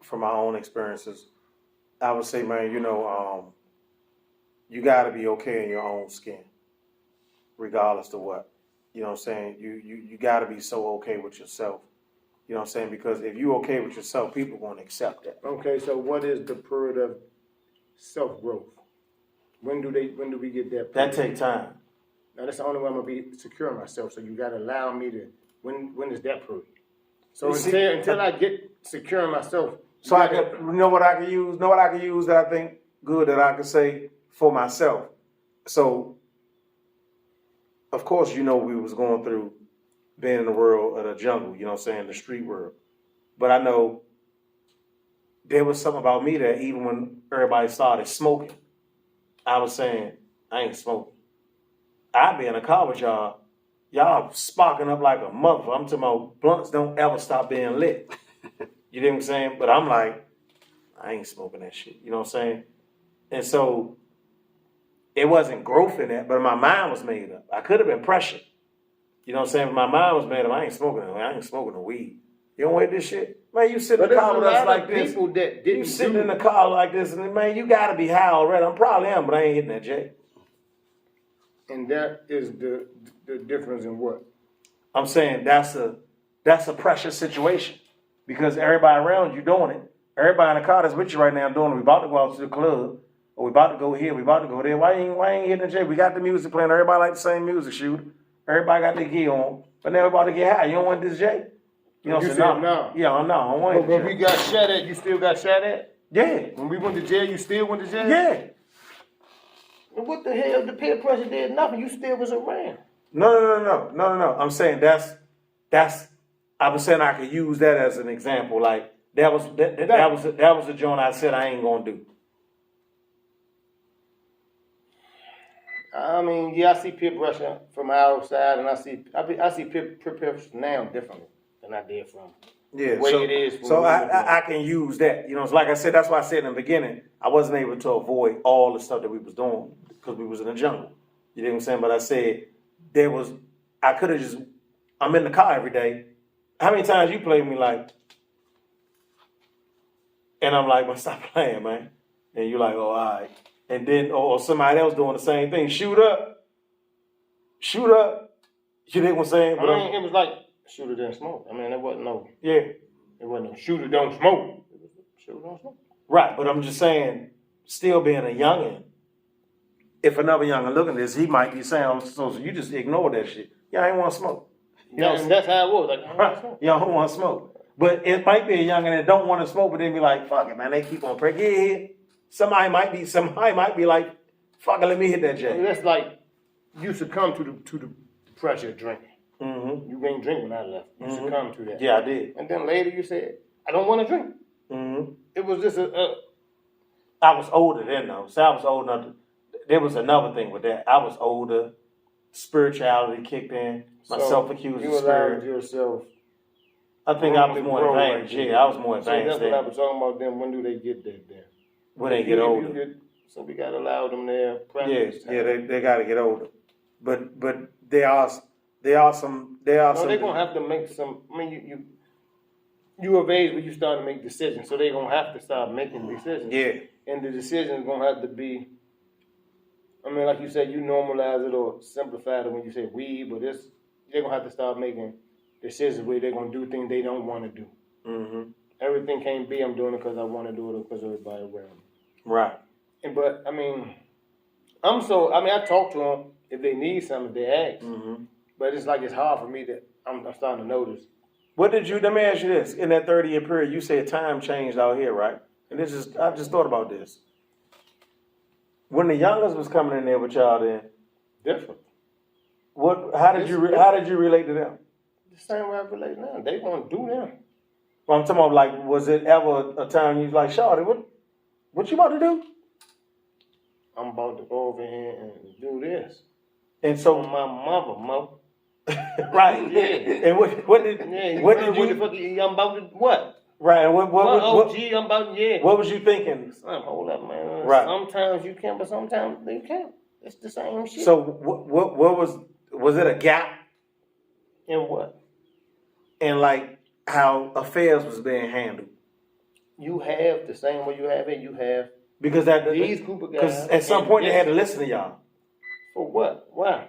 from my own experiences, I would say, man, you got to be okay in your own skin, regardless of what. You know what I'm saying? You got to be so okay with yourself. You know what I'm saying? Because if you're okay with yourself, people are going to accept that. Okay, so what is the period of self-growth? When do we get that? That take time. Now that's the only way I'm gonna be secure myself. So you gotta allow me to. When is that period? So until I get secure in myself. So what I can use? Know what I can use that I think good that I can say for myself. So, of course, we was going through being in the world of the jungle. You know what I'm saying, the street world. But I know there was something about me that even when everybody started smoking, I was saying I ain't smoking. I be in a car with y'all sparking up like a mother. I'm talking about blunts don't ever stop being lit. You know what I'm saying? But I'm like, I ain't smoking that shit. You know what I'm saying? And so it wasn't growth in that, but my mind was made up. I could have been pressured. You know what I'm saying? But my mind was made up. I ain't smoking no weed. You don't wait this shit? Man, you sit in the car with us like this. You sitting in the car like this, and man, you gotta be high already. I probably am, but I ain't hitting that J. And that is the difference in what? I'm saying that's a pressure situation because everybody around you doing it. Everybody in the car that's with you right now doing it. We about to go out to the club, or we about to go here, we about to go there. Why ain't hitting the J? We got the music playing. Everybody like the same music, shooter. Everybody got their gear on, but now we about to get high. You don't want this J? You know what I'm saying? No. Yeah, no, I don't want it. When we got shot at, you still got shot at? Yeah. When we went to jail, you still went to jail? Yeah. And what the hell? The peer pressure did nothing. You still was around. No. I'm saying I was saying I could use that as an example. Like that was the joint I said I ain't gonna do. I mean, yeah, I see peer pressure from outside, and I see peer pressure now differently than I did from the way it is. So I can use that. You know, like I said, that's why I said in the beginning, I wasn't able to avoid all the stuff that we was doing because we was in the jungle. You know what I'm saying? But I said I could have just. I'm in the car every day. How many times you played me like? And I'm like, man, stop playing, man. And you're like, oh, all right. And then, or somebody else doing the same thing. Shoot up. You know what I'm saying? But it was like, shooter didn't smoke. I mean, it wasn't no. Yeah. It wasn't no shooter don't smoke. Shooter don't smoke. Right, but I'm just saying, still being a youngin', if another youngin' looking at this, he might be saying, so you just ignore that shit. Yeah, I ain't want to smoke. And that's how it was. Like, I don't smoke. Yeah, I don't want to smoke. But it might be a youngin' that don't want to smoke, but then be like, fuck it, man, they keep on praying. Yeah. Somebody might be like, fuck it, let me hit that J. That's like you succumb to the pressure of drinking. Mm-hmm. You ain't drink when I left. You succumbed to that. Yeah, I did. And then later you said, I don't want to drink. Mm-hmm. It was just I was older then, though. So I was old enough. There was another thing with that. I was older. Spirituality kicked in. My self-accusing you spirit. allowed yourself. I think I was more advanced. Yeah, I was more advanced. So that's what I was talking about. Then when do they get that? Then when they get older. So we gotta allow them their practice. Yeah, they got to get older. But there are some. No, they're gonna have to make some. I mean, you of age when you start to make decisions, so they're gonna have to start making decisions. Yeah. And the decision is gonna have to be. I mean, like you said, you normalize it or simplify it when you say weed, but they're gonna have to start making decisions where they're gonna do things they don't want to do. Mm-hmm. Everything can't be I'm doing it because I want to do it or because everybody around me. Right. But I mean, I talk to them if they need something, if they ask. Mm-hmm. But it's like it's hard for me that I'm starting to notice. Let me ask you this. In that 30-year period, you said time changed out here, right? And I just thought about this. When the youngest was coming in there with y'all then, Different. how did you relate to them? The same way I relate now. They want to do them. Well, I'm talking about, like, was it ever a time you was like, Shawty, what you about to do? I'm about to go over here and do this. And so On my mother, Mo. right. Yeah. And what did you? I'm about to what? Right. And I'm about yeah. What was you thinking? Son, hold up, man. Right. Sometimes you can, but sometimes you can't. It's the same shit. So what was it a gap in what? in like how affairs was being handled? You have the same way you have it. You have because these group of guys. Because at some point they had to listen to y'all. For what? Why?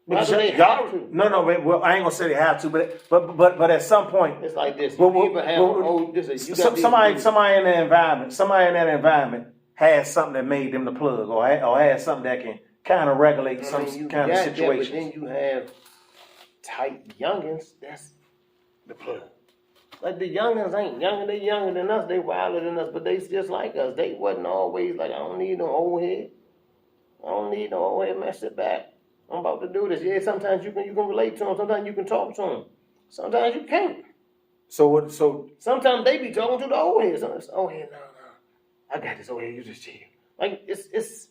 Because Why do they have to? No. Well, I ain't gonna say they have to, but at some point it's like this. Somebody in the environment, somebody in that environment has something that made them the plug, or has something that can kind of regulate some kind of situation. But then you have tight youngins. That's the plug. Like the youngins ain't younger. They younger than us. They wilder than us, but they just like us. They wasn't always like, I don't need no old head. I don't need no old head, man. Sit back. I'm about to do this. Yeah, sometimes you can relate to them. Sometimes you can talk to them. Sometimes you can't. So sometimes they be talking to the old heads. Oh head, no. I got this old head. You just chill. Like it's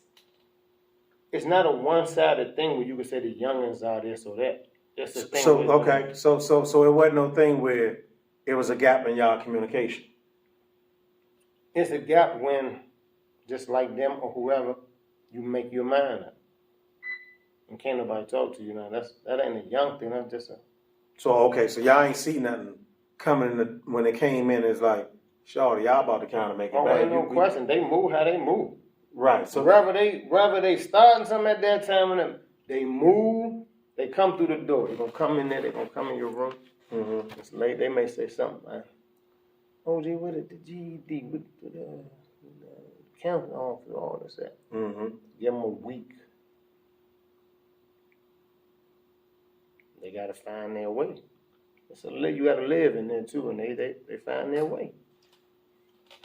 not a one-sided thing where you can say the youngins are this or that. It's a thing. So it wasn't no thing where it was a gap in y'all communication. It's a gap when, just like them or whoever, you make your mind up. And can't nobody talk to you now. That ain't a young thing. That's just a. So y'all ain't see nothing coming when they came in. It's like, shawty, y'all about to kind of make it back. Ain't no question. They move how they move. Right. So whether they starting something at that time and they move, they come through the door. They're gonna come in there. They're gonna come in your room. Mm-hmm. It's late. They may say something like, "OG, what is the GED? With the counting off and all this that." Mm-hmm. Give them a week. They gotta find their way. So you gotta live in there too, and they find their way.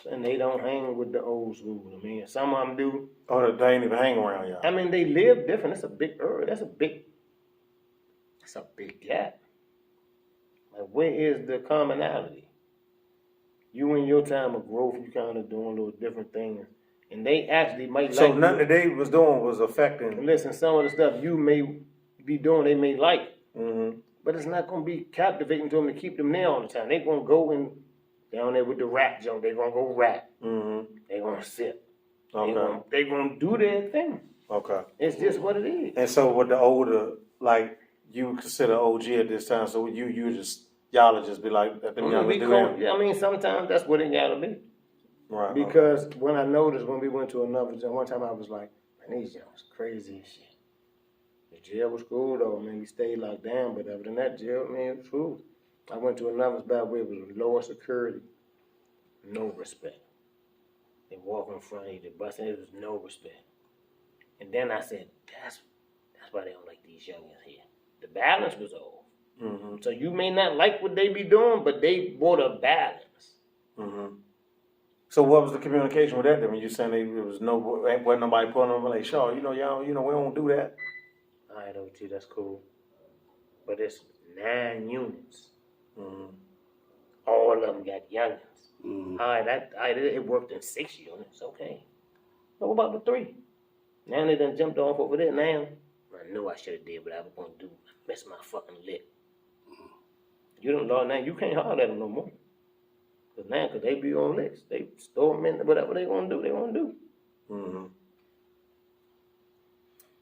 And they don't hang with the old school. I mean, some of them do. Oh, they ain't even hang around y'all. I mean, they live different. That's a big area. That's a big gap. Like, where is the commonality? You in your time of growth, you kind of doing little different things, and they actually might. So nothing that they was doing was affecting. Listen, some of the stuff you may be doing, they may like. Mm-hmm. But it's not going to be captivating to them to keep them there all the time. They're going to go in down there with the rap junk. They're going to go rap. Mm-hmm. They're going to sit. Okay. They're going to do their thing. Okay. It's just what it is. And so with the older, like, you consider OG at this time, so y'all would just be like, let them youngers do that? Yeah, I mean, sometimes that's what it got to be. Right. Because when I noticed when we went to another jail, one time I was like, man, these youngsters crazy as shit. The jail was cool though. I mean, we stayed locked down, but other than that jail, man, it was cool. I went to another spot where it was lower security, no respect. They walk in front of you, they busting, it was no respect. And then I said, that's why they don't like these youngins here. The balance was off. Mm-hmm. So you may not like what they be doing, but they brought a balance. Mm-hmm. So what was the communication with that then? When you saying wasn't nobody pulling them like, Shaw, y'all, we don't do that. All right, OT, that's cool. But it's 9 units. Mm-hmm. All of them got youngins. Mm-hmm. All right, it worked in 6 units, okay. But what about the 3? Now they done jumped off over there. Now, I knew I should have did what I was going to do. I messed my fucking lip. You don't know now, you can't holler at them no more. Because they be on licks. They store them in, whatever they want to do, they want to do. Mm-hmm.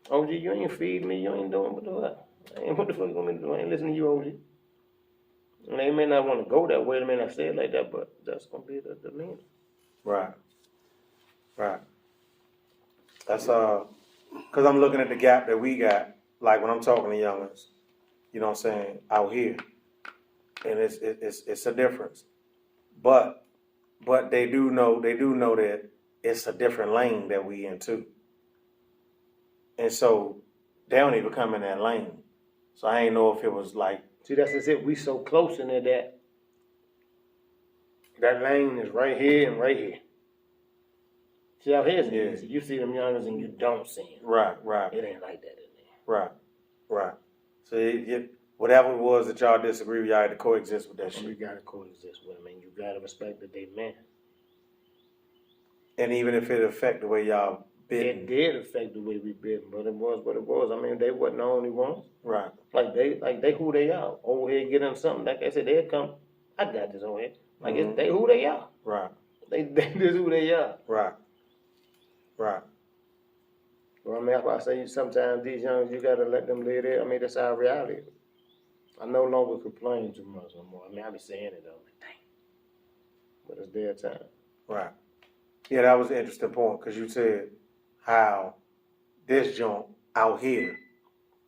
OG, you ain't feed me, you ain't doing what? What the fuck you want me to do? I ain't listening to you, OG. And they may not want to go that way, they may not say it like that, but that's going to be the demeanor. Right. That's, because I'm looking at the gap that we got, like when I'm talking to youngins, you know what I'm saying, out here. and it's a difference. But they do know that it's a different lane that we in too. And so they don't even come in that lane. So I ain't know if it was like. See, that's just it. We so close in there that lane is right here and right here. See how here's easy. You see them youngers and you don't see them. Right. It ain't like that in there. Right. So whatever it was that y'all disagree with, y'all had to coexist with that shit. We gotta coexist with them, and you gotta respect that they men. And even if it affect the way y'all bid. It did affect the way we bid, but it was what it was. I mean, they wasn't the only ones. Right. Like they who they are. Over here getting something. Like I said, they'll come. I got this over here. Like it's they who they are. Right. They just who they are. Right. Well, I mean, that's why I say sometimes these youngsters, you gotta let them live there. I mean, that's our reality. I no longer complain too much no more. I mean, I be saying it though. Dang. But it's their time. Right. Yeah, that was an interesting point because you said how this joint out here,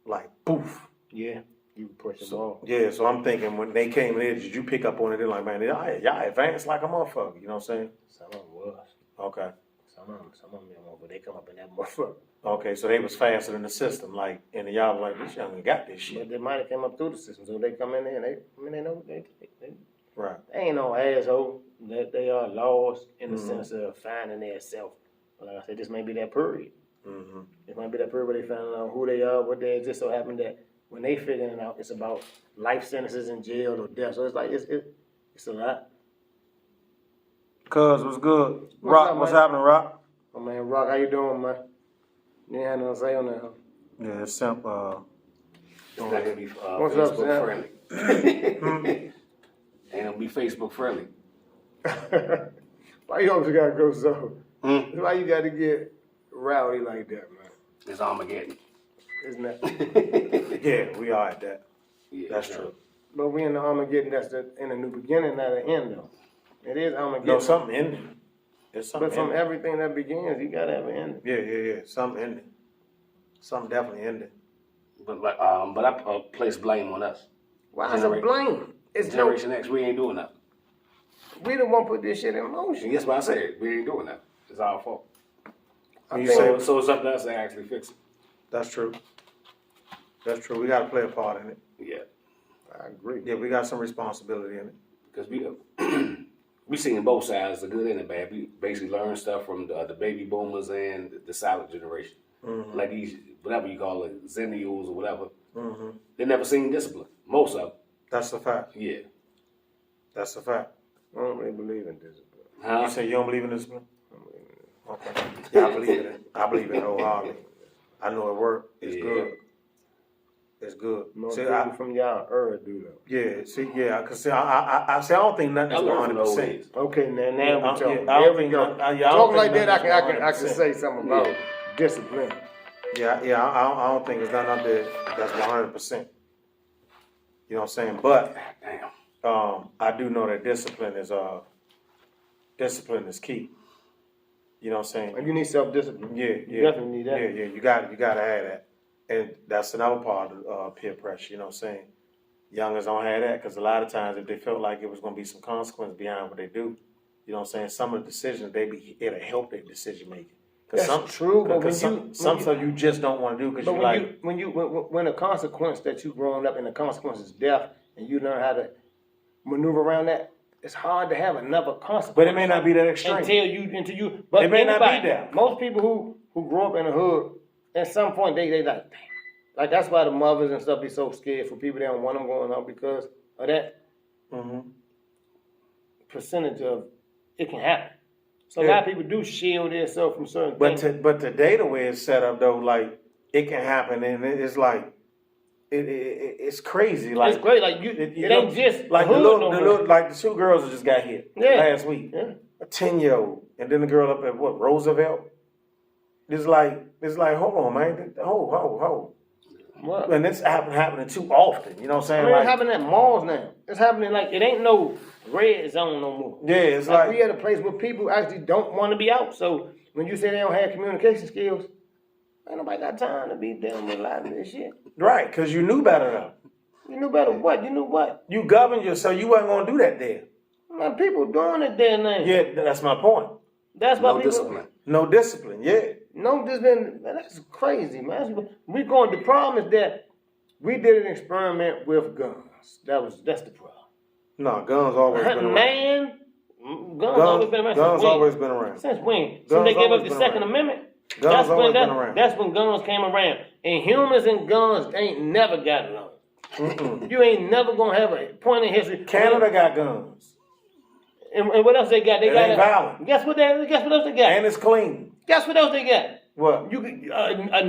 like poof. Yeah, you push them off. Yeah, so I'm thinking when they came in, did you pick up on it? They're like, man, y'all advanced like a motherfucker. You know what I'm saying? Some of them was. Okay. Some of them, but they come up in that motherfucker. Okay, so they was faster than the system, like, and y'all were like, this young got this shit. But they might have come up through the system, so they come in there and they know they Right. They ain't no asshole. That they are lost in the sense of finding their self. But like I said, this may be that period. Mm-hmm. It might be that period where they found out who they are, what they are. It just so happened that when they figuring it out, it's about life sentences in jail or death. So it's like it's a lot. Cuz, what's good? Rock, what's happening, Rock? Oh man, Rock, how you doing, man? You ain't had nothing to say on that, huh? Yeah, it's simple. It's not gonna be What's up, Facebook Sam? friendly. Ain't gonna be Facebook friendly. Why you always gotta go so? Why you gotta get rowdy like that, man? It's Armageddon. Isn't that? Yeah, we are at that. Yeah, That's true. But we in the Armageddon, that's in a new beginning, not an end, though. It is Armageddon. No, something ending. It's something But from ending. everything that begins, you gotta have an end. Yeah. Something ending. Something definitely ending. But I place blame on us. Why is it blame? It's Generation X, we ain't doing that. We the one put this shit in motion. And that's why I said we ain't doing that. It's our fault. So it's up to us to actually fix it. that's true. That's true. We got to play a part in it. Yeah, I agree. Yeah, we got some responsibility in it. because we seen both sides, the good and the bad. We basically learned stuff from the baby boomers and the silent generation, like these whatever you call it, zennials or whatever. They never seen discipline. Most of them. That's a fact. Yeah. That's a fact. I don't really believe in discipline. Huh? You say you don't believe in discipline? I don't believe in it. Okay. Yeah, I believe in it. I believe in it wholeheartedly. I know it worked. It's good. It's good. Most See, people from y'all do though. yeah, see, yeah, because I don't think nothing is 100%. Okay, now Yeah, we're talking. I There don't we think go. none- I don't Talking think like that, I nothing's can 100%. say something about discipline. Yeah, I don't think it's nothing up there that's 100%. You know what I'm saying? But Damn. I do know that discipline is key. You know what I'm saying? And you need self-discipline. Yeah, You definitely need that. Yeah, you got to have that, and that's another part of peer pressure. You know what I'm saying? Youngers don't have that because a lot of times if they felt like it was going to be some consequence behind what they do, you know what I'm saying? Some of the decisions it'll help their decision making. That's true, but when some stuff you just don't want to do because But you when a consequence that you growing up and the consequence is death, and you learn how to maneuver around that, it's hard to have another consequence. But it may not be that extreme. Until you. But It may not anybody, be that. Most people who grow up in the hood, at some point they like, damn. Like that's why the mothers and stuff be so scared for people. They don't want them going up because of that percentage of it can happen. So a lot of people do shield themselves from certain things. But today the way it's set up though, like it can happen, and it's like it's crazy. Like it's great. Like it ain't just like the hood the little like the two girls that just got hit last week. Yeah. A 10-year-old, and then the girl up at Roosevelt. It's like hold on, man, hold. What? And it's happening too often. You know what I'm saying? I mean, like, it's happening at malls now. It's happening like it ain't no red zone no more. yeah, it's like we at a place where people actually don't want to be out. So when you say they don't have communication skills, ain't nobody got time to be dealing with a lot of this shit. right, because you knew better though. You knew better what? You knew what? You governed yourself. You wasn't gonna do that there. Man, people doing it there now. Yeah, that's my point. That's why No people. discipline. No discipline. Yeah. No discipline. Man, that's crazy, man. We going. The problem is that we did an experiment with guns. That's the problem. No, guns always been around. Man, guns always been around. Guns always been around. Since when? Guns Since they gave us always the been Second around. Amendment. Guns always been around. That's when guns came around. And humans and guns ain't never got along. You ain't never gonna have a point in history. Canada got guns. And what else they got? They It got ain't violent. Guess what else they got? And it's clean. Guess what else they got? What? You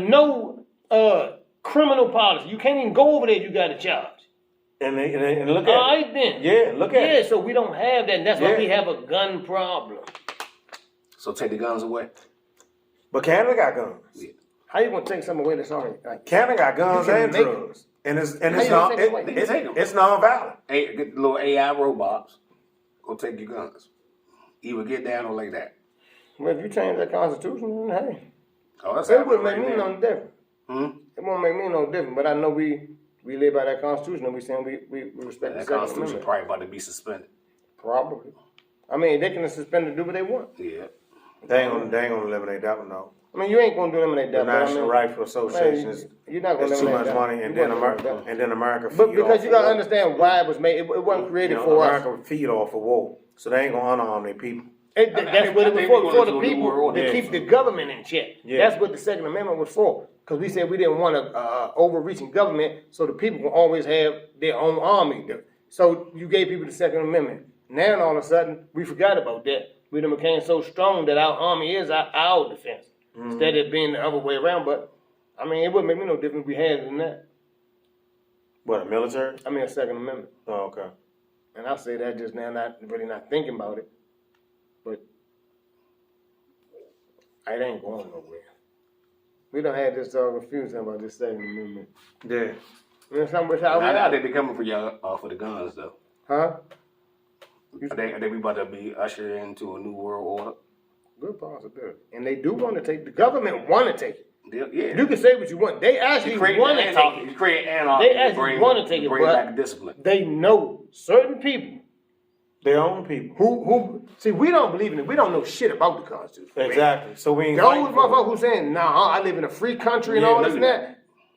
no criminal policy. You can't even go over there. You got a charge. And look at All it. right then. Yeah, look at it. Yeah, so we don't have that. And that's why Yeah. we have a gun problem. So take the guns away. But Canada got guns. Yeah. How you gonna take something away that's already? Like, Canada got guns You can and make drugs. And it's How you gonna take it away? it's non-violent. Hey, get the little AI robots. Go take your guns. Either get down or lay down. well, if you change that constitution, then hey, Oh, that's it wouldn't happening make me right no different. now. It won't make me no different. But I know we live by that constitution, and we saying we respect That the Second Constitution Amendment. probably about to be suspended. Probably. I mean, they can suspend and do what they want. Yeah. They ain't gonna eliminate that one though. I mean, you ain't gonna do eliminate The that. but I National mean, Rifle Association is you're not gonna it's too eliminate much that. money, and You then won't America eliminate that. and then America But feed because off you gotta of war. understand why it was made. It wasn't created You know, for us. America feed off of war, so they ain't gonna unarm their people. That's what it was I think for we the want to do a new people world to order. keep the government in check. Yeah. That's what the Second Amendment was for. Because we said we didn't want a overreaching government, so the people can always have their own army. So you gave people the Second Amendment. Now all of a sudden we forgot about that. We done became so strong that our army is our defense instead of being the other way around. But I mean, it wouldn't make me no difference if we had it in that. What, a military? I mean, a Second Amendment. Oh, okay. And I say that just now, not thinking about it, but it ain't going nowhere. We done had this talk a few times about this Second Amendment. Yeah. You know something how we I are? think they coming for y'all for the guns though. Huh? I think we about to be ushered into a new world order. Good possibility. And they do want to take, the government want to take it. Yeah. You can say what you want. They actually want to take it. You create anarchy. They actually want to take it, bring but back discipline. they know certain people Their own people. who see, we don't believe in it. We don't know shit about the Constitution. Exactly. So we ain't Those fighting for it. motherfuckers who saying, nah, I live in a free country and Yeah, all this look and at that,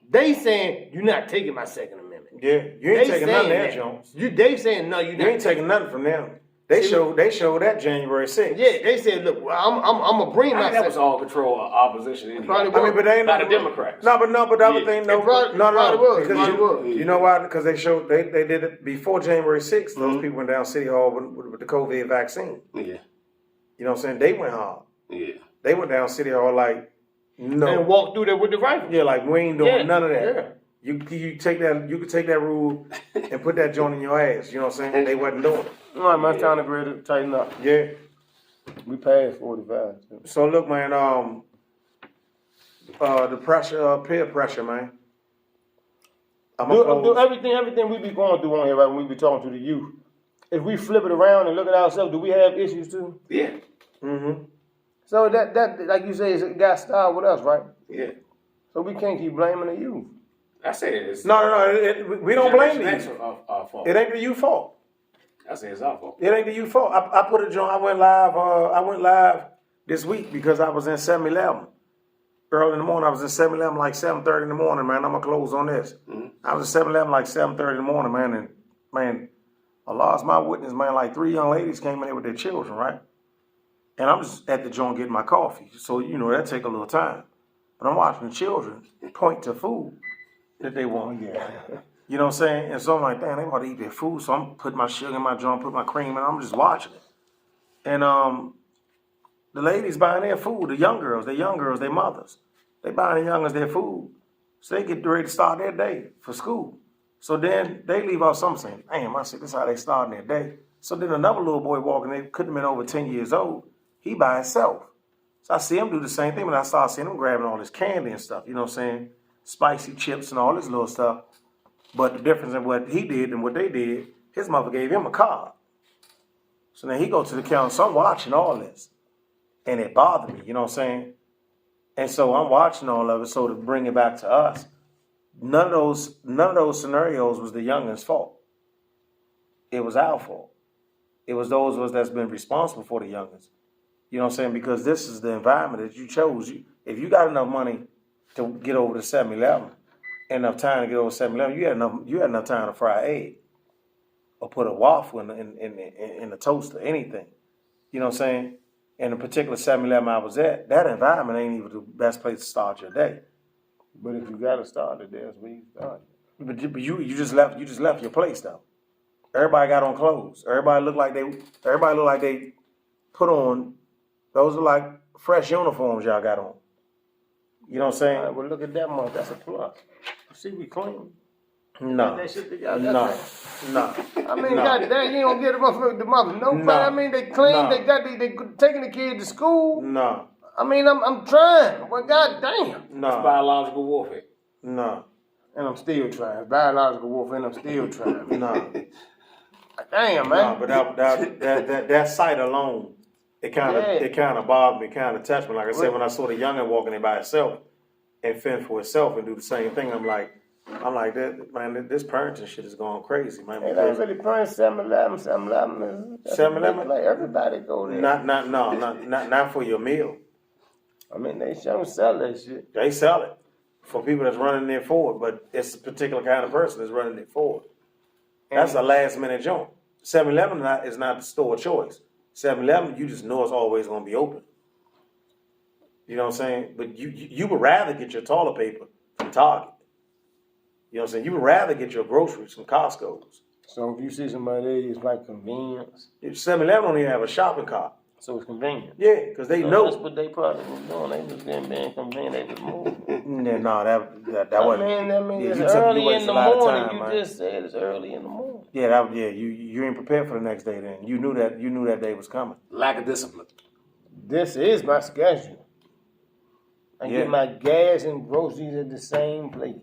they saying, you're not taking my Second Amendment. Yeah. You ain't They taking none of saying that, that. Jones. They saying, no, you're You not. ain't taking nothing from them. They showed that January 6th. Yeah, they said, look, well, I'm gonna bring I my think that was Second. all control of opposition anyway. Probably I mean, but they ain't By the Democrats. No, but the other Yeah. thing, It probably was. It because probably was. you know why? Because they showed they did it before January 6th. Those people went down City Hall with the COVID vaccine. Yeah. You know what I'm saying? They went hard. Yeah. They went down City Hall like no. And walk through there with the rifle. Yeah, like we ain't doing Yeah, none of that. yeah. You take that. You could take that rule and put that joint in your ass. You know what I'm saying? They wasn't doing it. All right, man, it's time to get ready to tighten up. Yeah. We passed 45. So look, man. The pressure, peer pressure, man. Do everything we be going through on here, right? When we be talking to the youth, if we flip it around and look at ourselves, do we have issues too? Yeah. Mm-hmm. So that like you say, it got started with us, right? Yeah. So we can't keep blaming the youth. I say it's No. We don't blame That's you. our fault. It ain't the youth fault. I say it's our fault. It ain't the youth fault. I put a joint. I went live this week because I was in 7-Eleven. Early in the morning, I was in 7-Eleven like 7:30 in the morning, man. I'm gonna close on this. Mm-hmm. I was in 7-Eleven like 7:30 in the morning, man, and man, I lost my witness, man. Like 3 young ladies came in there with their children, right? And I'm just at the joint getting my coffee, so you know that take a little time. But I'm watching the children point to food that they want. Yeah. You know what I'm saying? And so I'm like, damn, they want to eat their food. So I'm putting my sugar in my joint, put my cream in. I'm just watching it. And the ladies buying their food, the young girls, their mothers. They buying the youngers their food. So they get ready to start their day for school. So then they leave out something saying, damn, I said, this is how they starting their day. So then another little boy walking, they couldn't have been over 10 years old. He by himself. So I see him do the same thing, but I start seeing him grabbing all this candy and stuff, you know what I'm saying? Spicy chips and all this little stuff. But the difference in what he did and what they did, his mother gave him a card. So then he goes to the counter. So I'm watching all this. And it bothered me, you know what I'm saying? And so I'm watching all of it. So to bring it back to us, none of those scenarios was the youngins' fault. It was our fault. It was those of us that's been responsible for the youngins. You know what I'm saying? Because this is the environment that you chose. If you got enough money to get over the 7-Eleven, enough time to get over 7-Eleven, you had enough time to fry an egg or put a waffle in the toaster, anything. You know what I'm saying? In the particular 7-Eleven I was at, that environment ain't even the best place to start your day. But if you got to start it, that's where you start. But you just left your place though. Everybody got on clothes. Everybody looked like they put on. Those are like fresh uniforms y'all got on. You know what I'm saying? All right, well, look at that month. That's a plus. See, we clean. No. That shit together. No. I mean, goddamn, you don't get the mother. No, No. I mean, they clean. No. They taking the kids to school. No. I mean, I'm trying. Well, goddamn. No. It's biological warfare. No. And I'm still trying. Biological warfare, and I'm still trying. No. Damn, man. No, but that sight alone, it kind of bothered me, kind of touched me. Like I said, when I saw the youngin walking in by itself and fend for itself and do the same thing, I'm like, that man, this parenting shit is going crazy, man. They ain't really playing 7-Eleven. 7-Eleven. Like everybody go there. Not for your meal. I mean, they don't sell that shit. They sell it for people that's running it forward, but it's a particular kind of person that's running it forward. That's a last minute joint. 7-Eleven is not the store of choice. 7-Eleven, you just know it's always going to be open. You know what I'm saying? But you would rather get your toilet paper from Target. You know what I'm saying? You would rather get your groceries from Costco's. So if you see somebody there, it's like convenience. 7-Eleven don't even have a shopping cart. So it's convenient. Yeah, because they So know. that's what they probably was doing. They was being convenient. They was moving. Yeah, no, that wasn't. I mean, yeah, it's you early in the morning. Time, You man. just said it's early in the morning. Yeah, you ain't prepared for the next day. Then you knew that day was coming. Lack of discipline. This is my schedule. I Yeah. get my gas and groceries at the same place.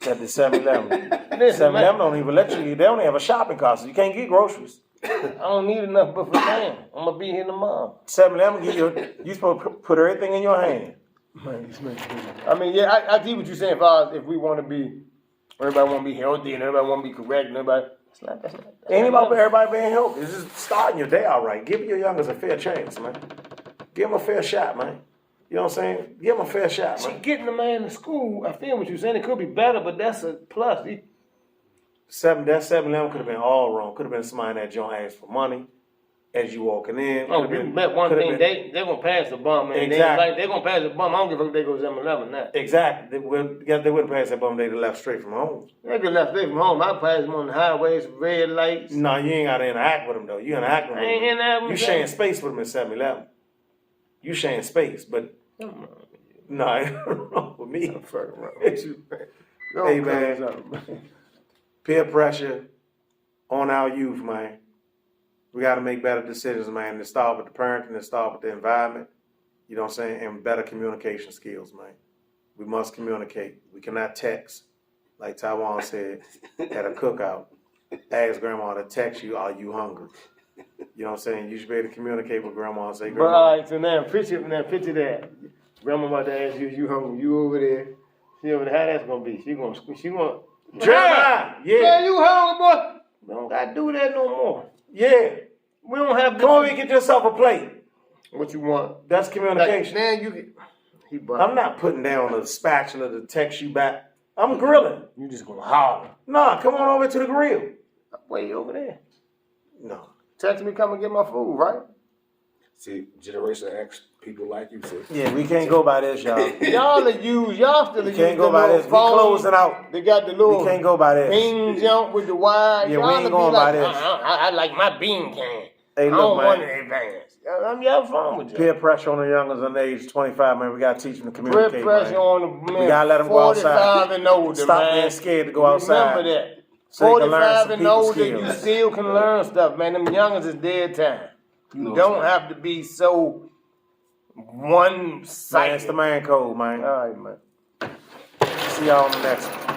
At the 7-Eleven. Listen, 7-Eleven don't even let you. They don't have a shopping cart, so you can't get groceries. I don't need enough but for now. I'm gonna be here tomorrow. 7-Eleven you supposed to put everything in your hand. I mean, yeah, I see what you're saying. If we want to be, everybody want to be healthy and everybody want to be correct and everybody. That's not Ain't about everybody being healthy. It's just starting your day out right. Give your youngers a fair chance, man. Give them a fair shot, man. You know what I'm saying? Give them a fair shot, See, man. getting the man to school, I feel what you're saying. It could be better, but that's a plus. That 7-Eleven could have been all wrong. Could have been somebody that don't ask for money as you walking in. Oh, you bet one thing, they're going to pass the bum. And Exactly. they're going to pass the bum. I don't give a fuck if they go to 7-Eleven now. Exactly. They wouldn't pass that bum. They'd have left straight from home. They could left straight from home. I pass them on the highways, red lights. No, you ain't got to interact with them, though. You interact with them. I ain't interact with You them. sharing space with them at 7-Eleven. You sharing space, but no, it ain't wrong with me. Hey, man. Peer pressure on our youth, man. We got to make better decisions, man. To start with the parenting, to start with the environment. You know what I'm saying? And better communication skills, man. We must communicate. We cannot text. Like Taiwan said at a cookout. Ask grandma to text you, are you hungry? You know what I'm saying? You should be able to communicate with grandma and say, But grandma. all right, so now picture that. Grandma about to ask you hungry. You over there. She over there. How that's going to be? She going Jeremiah! Yeah. you hungry, boy? We don't got to do that no more. Yeah. We don't have to. Come over and get yourself a plate. What you want? That's communication. Now you get. I'm not putting down a spatula to text you back. I'm grilling. You just going to holler. Nah, come on over to the grill. Way over there. No. Text me, come and get my food, right? See, Generation X people like you, see. Yeah, we can't go by this, y'all. Y'all still use Can't the go by little this. We phone. closing out. They got the little We can't go by this. bean jump with the wire. Yeah, we Y'all ain't be going like, by this. I like my bean can. Hey, I look, don't man. want it advanced. I'm y'all phone with you. Peer pressure on the youngers under age 25, man. We got to teach them to communicate, Peer pressure man. on the man. We got to let them go 45 outside. and older, Stop man. being scared to go outside. Remember that. So they can learn 45 some and people older, you skills. still can learn stuff, man. Them youngers is dead time. You No, don't sir. have to be so one-sided. Man, it's the man code, man. All right, man. See y'all on the next one.